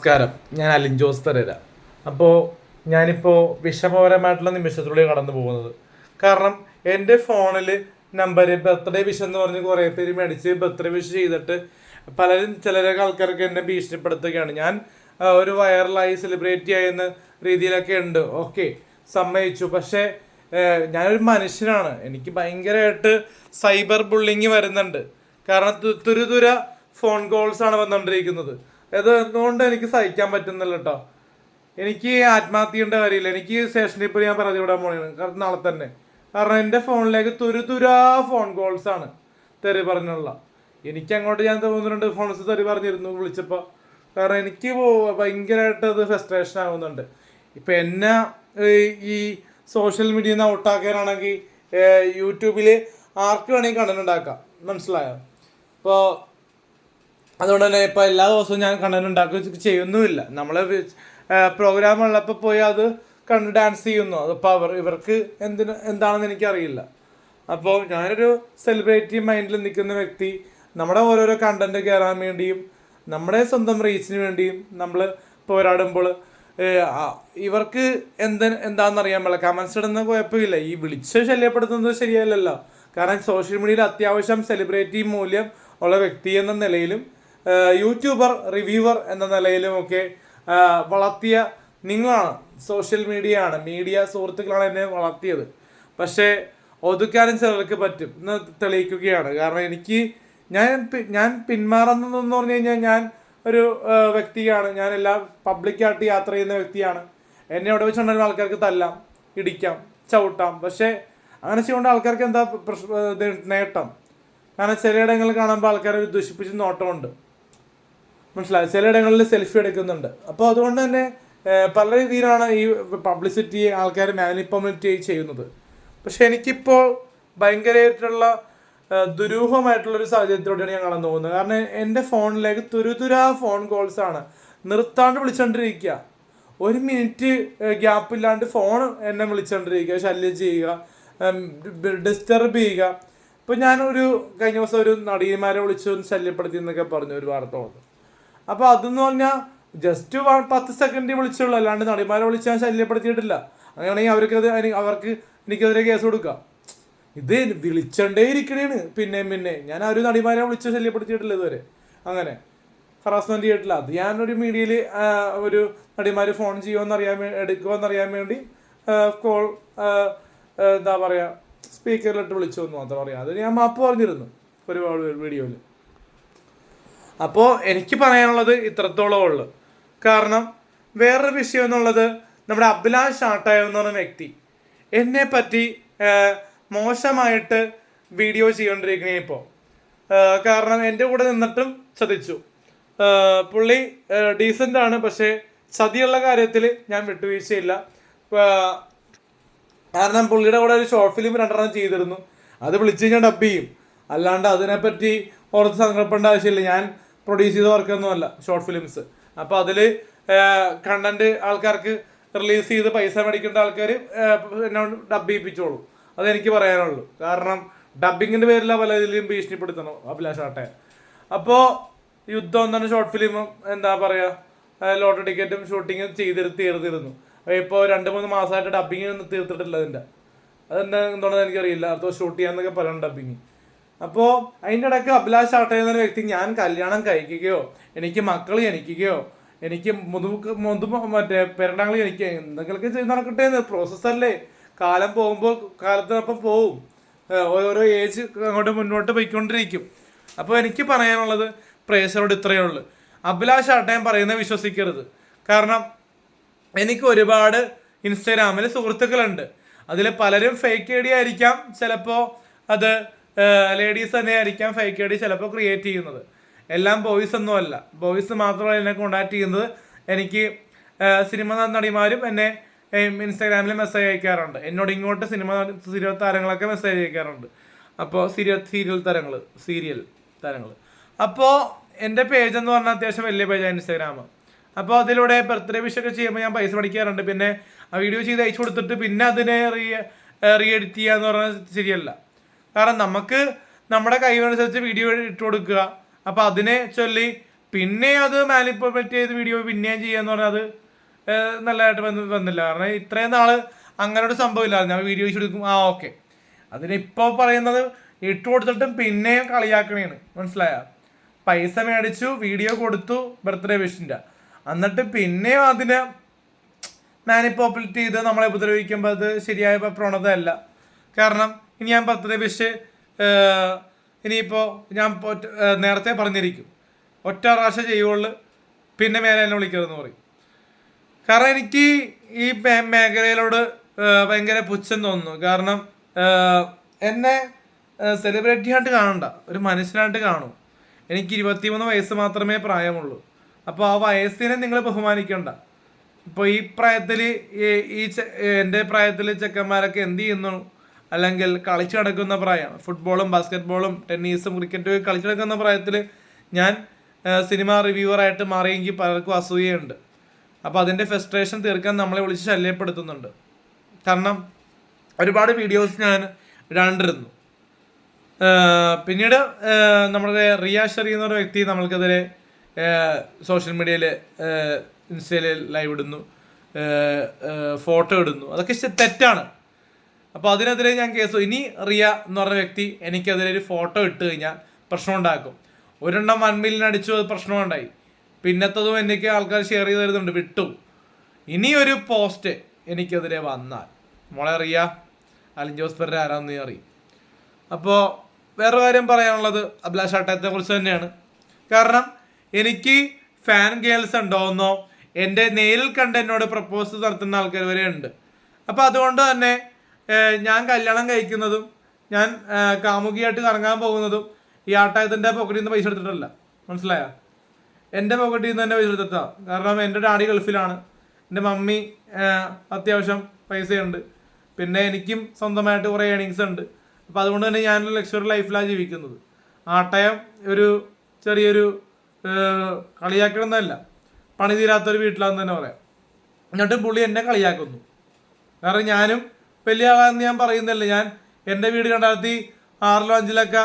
നമസ്കാരം, ഞാൻ അലിൻ ജോസ് പെരേര. അപ്പോൾ ഞാനിപ്പോൾ വിഷമപരമായിട്ടുള്ള നിമിഷത്തിലൂടെ കടന്നു പോകുന്നത്. കാരണം എൻ്റെ ഫോണിൽ നമ്പർ ബർത്ത്ഡേ വിഷ് എന്ന് പറഞ്ഞ് കുറേ പേര് മേടിച്ച് ബർത്ത്ഡേ വിഷ് ചെയ്തിട്ട് ചിലരൊക്കെ ആൾക്കാർക്ക് എന്നെ ഭീഷണിപ്പെടുത്തുകയാണ്. ഞാൻ ഒരു വൈറലായി സെലിബ്രേറ്റ് ചെയ്യുന്ന രീതിയിലൊക്കെ ഉണ്ട്. ഓക്കെ, സമ്മതിച്ചു. പക്ഷേ ഞാനൊരു മനുഷ്യനാണ്. എനിക്ക് ഭയങ്കരമായിട്ട് സൈബർ ബുള്ളിങ് വരുന്നുണ്ട്. കാരണം തുരുതുര ഫോൺ കോൾസാണ് വന്നുകൊണ്ടിരിക്കുന്നത്. അതുകൊണ്ട് എനിക്ക് സഹിക്കാൻ പറ്റുന്നില്ല കേട്ടോ. എനിക്ക് ആത്മഹത്യ ചെയ്യേണ്ട കാര്യമില്ല. എനിക്ക് സ്റ്റേഷനിൽ പോയി ഞാൻ പറഞ്ഞു വിടാൻ പോണേണ് കാരണം നാളെ തന്നെ. കാരണം എൻ്റെ ഫോണിലേക്ക് തുരുതുരാ ഫോൺ കോൾസാണ് തെറി പറഞ്ഞുള്ള. എനിക്ക് അങ്ങോട്ട് ഞാൻ തോന്നുന്നുണ്ട് ഫോൺസ് തെറി പറഞ്ഞിരുന്നു വിളിച്ചപ്പോൾ. കാരണം എനിക്ക് ഭയങ്കരമായിട്ട് അത് ഫ്രസ്ട്രേഷൻ ആവുന്നുണ്ട്. ഇപ്പം എന്നെ ഈ സോഷ്യൽ മീഡിയയിൽ നിന്ന് ഔട്ടാക്കാനാണെങ്കിൽ യൂട്യൂബിൽ ആർക്ക് വേണമെങ്കിൽ കണ്ടന്റ് ഉണ്ടാക്കാം. മനസ്സിലായോ? ഇപ്പോൾ അതുകൊണ്ട് തന്നെ ഇപ്പം എല്ലാ ദിവസവും ഞാൻ കണ്ടന്റ് ഉണ്ടാക്കി ചെയ്യുന്നുമില്ല. നമ്മൾ പ്രോഗ്രാം ഉള്ളപ്പോൾ പോയി അത് കണ്ട് ഡാൻസ് ചെയ്യുന്നു. അതിപ്പോൾ ഇവർക്ക് എന്താണെന്ന് എനിക്കറിയില്ല. അപ്പോൾ ഞാനൊരു സെലിബ്രിറ്റി മൈൻഡിൽ നിൽക്കുന്ന വ്യക്തി. നമ്മുടെ ഓരോരോ കണ്ടന്റ് കയറാൻ വേണ്ടിയും നമ്മുടെ സ്വന്തം റീച്ചിന് വേണ്ടിയും നമ്മൾ പോരാടുമ്പോൾ ഇവർക്ക് എന്താണെന്നറിയാൻ പാടില്ല. കമൻസ് ഇടുന്ന കുഴപ്പമില്ല. ഈ വിളിച്ച് ശല്യപ്പെടുത്തുന്നത് ശരിയല്ലല്ലോ. കാരണം സോഷ്യൽ മീഡിയയിൽ അത്യാവശ്യം സെലിബ്രിറ്റി മൂല്യം ഉള്ള വ്യക്തി എന്ന നിലയിലും യൂട്യൂബർ റിവ്യൂവർ എന്ന നിലയിലുമൊക്കെ വളർത്തിയ നിങ്ങളാണ്. സോഷ്യൽ മീഡിയ സുഹൃത്തുക്കളാണ് എന്നെ വളർത്തിയത്. പക്ഷേ ഒതുക്കാനും ചിലർക്ക് പറ്റും എന്ന് തെളിയിക്കുകയാണ്. കാരണം ഞാൻ പിന്മാറുന്നതെന്ന് പറഞ്ഞു കഴിഞ്ഞാൽ ഞാൻ ഒരു വ്യക്തിയാണ്. ഞാൻ എല്ലാ പബ്ലിക്കായിട്ട് യാത്ര ചെയ്യുന്ന വ്യക്തിയാണ്. എന്നെ അവിടെ വെച്ചുകൊണ്ടിരുന്ന ആൾക്കാർക്ക് തല്ലാം, ഇടിക്കാം, ചവിട്ടാം. പക്ഷേ അങ്ങനെ ചെയ്യേണ്ട ആൾക്കാർക്ക് എന്താ നേട്ടം? കാരണം ചിലയിടങ്ങളിൽ കാണുമ്പോൾ ആൾക്കാരെ ദുഷിപ്പിച്ച് നോട്ടമുണ്ട്. മനസ്സിലായി? ചിലയിടങ്ങളിൽ സെൽഫി എടുക്കുന്നുണ്ട്. അപ്പോൾ അതുകൊണ്ട് തന്നെ പല രീതിയിലാണ് ഈ പബ്ലിസിറ്റി ആൾക്കാർ മാനിപ്പുലേറ്റ് ചെയ്യുന്നത്. പക്ഷെ എനിക്കിപ്പോൾ ഭയങ്കരമായിട്ടുള്ള ദുരൂഹമായിട്ടുള്ളൊരു സാഹചര്യത്തിലൂടെയാണ് ഞാൻ കടന്നു പോകുന്നത്. കാരണം എൻ്റെ ഫോണിലേക്ക് തുരുതുരാ ഫോൺ കോൾസാണ് നിർത്താണ്ട് വിളിച്ചുകൊണ്ടിരിക്കുക. ഒരു മിനിറ്റ് ഗ്യാപ്പില്ലാണ്ട് ഫോൺ എന്നെ വിളിച്ചുകൊണ്ടിരിക്കുക, ശല്യം ചെയ്യുക, ഡിസ്റ്റർബ് ചെയ്യുക. ഇപ്പോൾ ഞാനൊരു കഴിഞ്ഞ ദിവസം ഒരു നടിമാരെ വിളിച്ചു ശല്യപ്പെടുത്തി എന്നൊക്കെ പറഞ്ഞു ഒരു വാർത്ത വന്നു. അപ്പോൾ അതെന്ന് പറഞ്ഞാൽ ജസ്റ്റ് 10 സെക്കൻഡ് വിളിച്ചുള്ളൂ, അല്ലാണ്ട് നടിമാരെ വിളിച്ച് ഞാൻ ശല്യപ്പെടുത്തിയിട്ടില്ല. അങ്ങനെയാണെങ്കിൽ എനിക്കെതിരെ കേസ് കൊടുക്കാം. ഇത് വിളിച്ചോണ്ടേ ഇരിക്കണേണ്. പിന്നെ ഞാൻ ആ ഒരു നടിമാരെ വിളിച്ച് ശല്യപ്പെടുത്തിയിട്ടില്ല ഇതുവരെ. അങ്ങനെ ഹറാസ്മെന്റ് ചെയ്തിട്ടില്ല. അത് ഞാനൊരു മീഡിയയിൽ ഒരു നടിമാർ ഫോൺ എടുക്കുമെന്നറിയാൻ വേണ്ടി കോൾ എന്താ പറയുക സ്പീക്കറിലിട്ട് വിളിച്ചു എന്ന് മാത്രം പറയാം. അത് ഞാൻ മാപ്പ് പറഞ്ഞിരുന്നു ഒരുപാട് വീഡിയോയിൽ. അപ്പോൾ എനിക്ക് പറയാനുള്ളത് ഇത്രത്തോളം ഉള്ളു. കാരണം വേറൊരു വിഷയം എന്നുള്ളത് നമ്മുടെ അഭിലാഷ് ആട്ടായ എന്ന് പറഞ്ഞ വ്യക്തി എന്നെ പറ്റി മോശമായിട്ട് വീഡിയോ ചെയ്തുകൊണ്ടിരിക്കണേ ഇപ്പോൾ. കാരണം എൻ്റെ കൂടെ നിന്നിട്ടും ചതിച്ചു. പുള്ളി ഡീസൻ്റ് ആണ്, പക്ഷേ ചതിയുള്ള കാര്യത്തിൽ ഞാൻ വിട്ടുവീഴ്ചയില്ല. കാരണം പുള്ളിയുടെ കൂടെ ഒരു ഷോർട്ട് ഫിലിം 2 ചെയ്തിരുന്നു. അത് വിളിച്ച് ഞാൻ ഡബ് ചെയ്യും. അല്ലാണ്ട് അതിനെപ്പറ്റി ഓർത്ത് സങ്കടപ്പെടേണ്ട ആവശ്യമില്ല. ഞാൻ പ്രൊഡ്യൂസ് ചെയ്ത വർക്കൊന്നുമല്ല ഷോർട്ട് ഫിലിംസ്. അപ്പോൾ അതിൽ കണ്ടന്റ് ആൾക്കാർക്ക് റിലീസ് ചെയ്ത് പൈസ മേടിക്കേണ്ട ആൾക്കാർ എന്നോട് ഡബ് ചെയ്യിപ്പിച്ചോളൂ. അതെനിക്ക് പറയാനുള്ളൂ. കാരണം ഡബിങ്ങിൻ്റെ പേരിലാണ് പല ഇതിലും ഭീഷണിപ്പെടുത്തണം അഭിലാഷ് ആട്ടെ. അപ്പോൾ യുദ്ധം എന്താണ് ഷോർട്ട് ഫിലിമും എന്താ പറയുക ലോട്ടറി ടിക്കറ്റും ഷൂട്ടിങ്ങും തീർത്തിരുന്നു. ഇപ്പോൾ 2-3 മാസമായിട്ട് ഡബിങ് ഒന്നും തീർത്തിട്ടില്ല. അതെന്താണെന്ന് എനിക്കറിയില്ല. അടുത്ത ഷൂട്ട് ചെയ്യാന്നൊക്കെ പറയണം ഡബിങ്. അപ്പോൾ അതിൻ്റെ ഇടയ്ക്ക് അഭിലാഷ് ആട്ടെ എന്നൊരു വ്യക്തി ഞാൻ കല്യാണം കഴിക്കുകയോ എനിക്ക് മക്കൾ ജനിക്കുകയോ എനിക്ക് മറ്റേ പെരണ്ടങ്ങൾ ജനിക്കുക എന്തെങ്കിലുമൊക്കെ ചെയ്ത് നടക്കട്ടെ എന്ന് പ്രോസസ്സല്ലേ. കാലം പോകുമ്പോൾ കാലത്തിനൊപ്പം പോവും. ഓരോ ഏജ് അങ്ങോട്ട് മുന്നോട്ട് പോയിക്കൊണ്ടിരിക്കും. അപ്പോൾ എനിക്ക് പറയാനുള്ളത് പ്രേക്ഷകരോട് ഇത്രയേ ഉള്ളൂ. അഭിലാഷ് ആട്ടയം പറയുന്നത് വിശ്വസിക്കരുത്. കാരണം എനിക്ക് ഒരുപാട് ഇൻസ്റ്റാഗ്രാമിൽ സുഹൃത്തുക്കളുണ്ട്. അതിൽ പലരും ഫേക്ക് ഐ ഡി ആയിരിക്കാം, ചിലപ്പോൾ അത് ലേഡീസ് തന്നെ ആയിരിക്കാം ഫേക്ക് ഐ ഡി ചിലപ്പോൾ ക്രിയേറ്റ് ചെയ്യുന്നത്. എല്ലാം ബോയ്സ് ഒന്നുമല്ല. ബോയ്സ് മാത്രമല്ല എന്നെ കോണ്ടാക്ട് ചെയ്യുന്നത്. എനിക്ക് സിനിമ നടിമാരും എന്നെ ഇൻസ്റ്റാഗ്രാമിൽ മെസ്സേജ് അയക്കാറുണ്ട്. എന്നോട് ഇങ്ങോട്ട് സീരിയൽ താരങ്ങളൊക്കെ മെസ്സേജ് അയക്കാറുണ്ട്. അപ്പോൾ സീരിയൽ താരങ്ങൾ. അപ്പോൾ എൻ്റെ പേജ് എന്ന് പറഞ്ഞാൽ അത്യാവശ്യം വലിയ പേജാണ് ഇൻസ്റ്റാഗ്രാം. അപ്പോൾ അതിലൂടെ ബർത്ത്ഡേ വിഷ് ഒക്കെ ചെയ്യുമ്പോൾ ഞാൻ പൈസ മേടിക്കാറുണ്ട്. പിന്നെ ആ വീഡിയോ ചെയ്ത് അയച്ചു കൊടുത്തിട്ട് പിന്നെ അതിനെ റീ എഡിറ്റ് ചെയ്യുക എന്ന് പറഞ്ഞാൽ ശരിയല്ല. കാരണം നമുക്ക് നമ്മുടെ കഴിവനുസരിച്ച് വീഡിയോ ഇട്ട് കൊടുക്കുക. അപ്പോൾ അതിനെ ചൊല്ലി പിന്നെ അത് മാനിപ്പുലേറ്റ് ചെയ്ത് വീഡിയോ പിന്നെയും ചെയ്യാന്ന് പറഞ്ഞാൽ അത് നല്ലതായിട്ട് വന്നില്ല. കാരണം ഇത്രയും നാള് അങ്ങനെ ഒരു സംഭവം ഇല്ല. ഞാൻ വീഡിയോ എടുക്കും, ഓക്കെ. അതിനിപ്പോൾ പറയുന്നത് ഇട്ട് കൊടുത്തിട്ടും പിന്നെയും കളിയാക്കണേണ്, മനസ്സിലായ? പൈസ മേടിച്ചു, വീഡിയോ കൊടുത്തു ബർത്ത്ഡേ വിഷിൻ്റെ, എന്നിട്ട് പിന്നെയും അതിനെ മാനിപ്പുലേറ്റ് ചെയ്ത് നമ്മളെ ഉപദ്രവിക്കുമ്പോൾ അത് ശരിയായ പ്രവണതയല്ല. കാരണം ഇനി ഞാൻ ബർത്ത്ഡേ വിഷ് ഇനിയിപ്പോൾ ഞാൻ നേരത്തെ പറഞ്ഞിരിക്കും, ഒറ്റ പ്രാവശ്യം ചെയ്യുള്ളൂ, പിന്നെ മേലെ എന്നെ വിളിക്കരുതെന്ന് പറയും. കാരണം എനിക്ക് ഈ മേഖലയിലോട് ഭയങ്കര പുച്ഛം തോന്നുന്നു. കാരണം എന്നെ സെലിബ്രിറ്റി ആയിട്ട് കാണണ്ട, ഒരു മനുഷ്യനായിട്ട് കാണൂ. എനിക്ക് 23 വയസ്സ് മാത്രമേ പ്രായമുള്ളൂ. അപ്പോൾ ആ വയസ്സിനെ നിങ്ങൾ ബഹുമാനിക്കണ്ട. ഇപ്പോൾ ഈ പ്രായത്തിൽ എൻ്റെ പ്രായത്തിൽ ചെക്കന്മാരൊക്കെ എന്ത് ചെയ്യുന്നു, അല്ലെങ്കിൽ കളിച്ചു നടക്കുന്ന പ്രായമാണ്. ഫുട്ബോളും ബാസ്കറ്റ് ടെന്നീസും ക്രിക്കറ്റും കളിച്ചു നടക്കുന്ന പ്രായത്തിൽ ഞാൻ സിനിമ റിവ്യൂവറായിട്ട് മാറിയെങ്കിൽ പലർക്കും അസൂയുണ്ട്. അപ്പോൾ അതിൻ്റെ ഫ്രസ്ട്രേഷൻ തീർക്കാൻ നമ്മളെ വിളിച്ച് ശല്യപ്പെടുത്തുന്നുണ്ട്. കാരണം ഒരുപാട് വീഡിയോസ് ഞാൻ ഇടാണ്ടിരുന്നു. പിന്നീട് നമ്മുടെ റിയ ഷെറി എന്നൊരു വ്യക്തി നമ്മൾക്കെതിരെ സോഷ്യൽ മീഡിയയിൽ ഇൻസ്റ്റയിൽ ലൈവ് ഇടുന്നു, ഫോട്ടോ ഇടുന്നു, അതൊക്കെ തെറ്റാണ്. അപ്പോൾ അതിനെതിരെ ഞാൻ കേസ്, ഇനി റിയ എന്ന് പറഞ്ഞ വ്യക്തി എനിക്കെതിരെ ഒരു ഫോട്ടോ ഇട്ട് കഴിഞ്ഞാൽ പ്രശ്നം ഉണ്ടാക്കും. ഒരെണ്ണം 1 മില്യൺ അടിച്ചു, അത് പ്രശ്നമുണ്ടായി. പിന്നത്തതും എനിക്ക് ആൾക്കാർ ഷെയർ ചെയ്ത് തരുന്നുണ്ട്, വിട്ടു. ഇനിയൊരു പോസ്റ്റ് എനിക്കെതിരെ വന്നാൽ മോളെ റിയ, അലിൻ ജോസ് പെരേര ആരാന്ന് അറിയും. അപ്പോൾ വേറെ കാര്യം പറയാനുള്ളത് അഭിലാഷ് ആട്ടയത്തെ കുറിച്ച് തന്നെയാണ്. കാരണം എനിക്ക് ഫാൻ ഗേൾസ് ഉണ്ടോയെന്നോ എൻ്റെ നേരിൽ കണ്ട് എന്നോട് പ്രപ്പോസ് നടത്തുന്ന ആൾക്കാർ വരെ ഉണ്ട്. അപ്പോൾ അതുകൊണ്ട് തന്നെ ഞാൻ കല്യാണം കഴിക്കുന്നതും ഞാൻ കാമുകിയായിട്ട് കറങ്ങാൻ പോകുന്നതും ഈ ആട്ടായത്തിൻ്റെ പോക്കറ്റിൽ നിന്ന് പൈസ എടുത്തിട്ടല്ല, മനസ്സിലായോ? എൻ്റെ പോക്കറ്റിൽ നിന്ന് തന്നെ പൈസ എടുത്തിട്ടാണ്. കാരണം എൻ്റെ ഡാഡി ഗൾഫിലാണ്, എൻ്റെ മമ്മി അത്യാവശ്യം പൈസയുണ്ട്, പിന്നെ എനിക്കും സ്വന്തമായിട്ട് കുറേ ഏണിങ്സ് ഉണ്ട്. അപ്പോൾ അതുകൊണ്ട് തന്നെ ഞാനൊരു ലക്ഷറി ലൈഫിലാണ് ജീവിക്കുന്നത്. ആട്ടയം ഒരു ചെറിയൊരു കളിയാക്കണമെന്നല്ല, പണി തീരാത്തൊരു വീട്ടിലാന്ന് തന്നെ പറയാം. എന്നിട്ട് പുള്ളി എന്നെ കളിയാക്കുന്നു. കാരണം ഞാനും വലിയ ആളാന്ന് ഞാൻ പറയുന്നില്ല. ഞാൻ എൻ്റെ വീട് 2006-ലോ 2005-ലൊക്കെ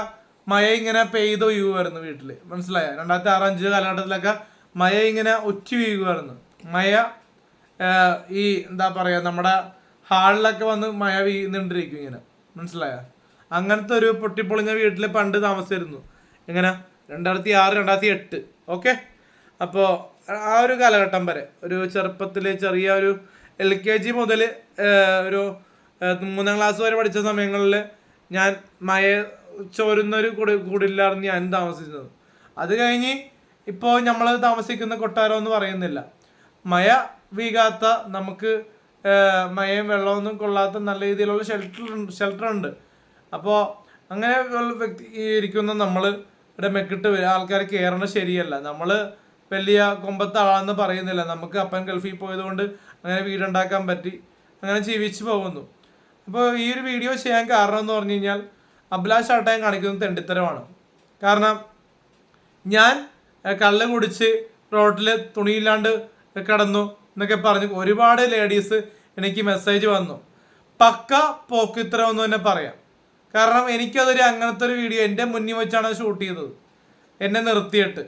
മഴ ഇങ്ങനെ പെയ്ത് വീഴുമായിരുന്നു വീട്ടിൽ, മനസ്സിലായ? 2006-2005 കാലഘട്ടത്തിലൊക്കെ മഴ ഇങ്ങനെ ഒറ്റ വീഴുമായിരുന്നു. മഴ ഈ എന്താ പറയുക, നമ്മുടെ ഹാളിലൊക്കെ വന്ന് മഴ വീഴുന്നുണ്ടിരിക്കും ഇങ്ങനെ, മനസ്സിലായ? അങ്ങനത്തെ ഒരു പൊട്ടിപ്പൊളിഞ്ഞ വീട്ടിൽ പണ്ട് താമസിച്ചിരുന്നു. എങ്ങനെ 2006-2008, ഓക്കെ. അപ്പോൾ ആ ഒരു കാലഘട്ടം വരെ ഒരു ചെറുപ്പത്തിൽ ചെറിയ ഒരു LKG മുതൽ ഒരു 3-ാം ക്ലാസ് വരെ പഠിച്ച സമയങ്ങളിൽ ഞാൻ മഴ ചോരുന്നൊരു കൂടില്ലായിരുന്നു ഞാൻ താമസിച്ചത്. അത് കഴിഞ്ഞ് ഇപ്പോൾ നമ്മൾ താമസിക്കുന്ന കൊട്ടാരം എന്ന് പറയുന്നില്ല, മഴ വീകാത്ത, നമുക്ക് മഴയും വെള്ളമൊന്നും കൊള്ളാത്ത നല്ല രീതിയിലുള്ള ഷെൽട്ടർ ഉണ്ട്. അപ്പോൾ അങ്ങനെ വ്യക്തി ഇരിക്കുന്ന നമ്മൾ ഇവിടെ മെക്കിട്ട് ആൾക്കാർ കയറേണ്ടത് ശരിയല്ല. നമ്മൾ വലിയ കൊമ്പത്തെ ആളാന്ന് പറയുന്നില്ല, നമുക്ക് അപ്പൻ ഗൾഫിൽ പോയതുകൊണ്ട് അങ്ങനെ വീടുണ്ടാക്കാൻ പറ്റി, അങ്ങനെ ജീവിച്ചു പോകുന്നു. അപ്പോൾ ഈ ഒരു വീഡിയോ ചെയ്യാൻ കാരണം എന്ന് പറഞ്ഞു കഴിഞ്ഞാൽ അഭിലാഷ് ആട്ടയം കാണിക്കുന്നത് തെണ്ടിത്തരമാണ്. കാരണം ഞാൻ കള്ള് കുടിച്ച് റോഡിൽ തുണിയില്ലാണ്ട് കിടന്നു എന്നൊക്കെ പറഞ്ഞ് ഒരുപാട് ലേഡീസ് എനിക്ക് മെസ്സേജ് വന്നു. പക്ക പോക്കിത്തരം എന്ന് തന്നെ പറയാം. കാരണം എനിക്കതൊരു അങ്ങനത്തെ ഒരു വീഡിയോ എൻ്റെ മുന്നിൽ വെച്ചാണ് ഷൂട്ട് ചെയ്തത്, എന്നെ നിർത്തിയിട്ട്.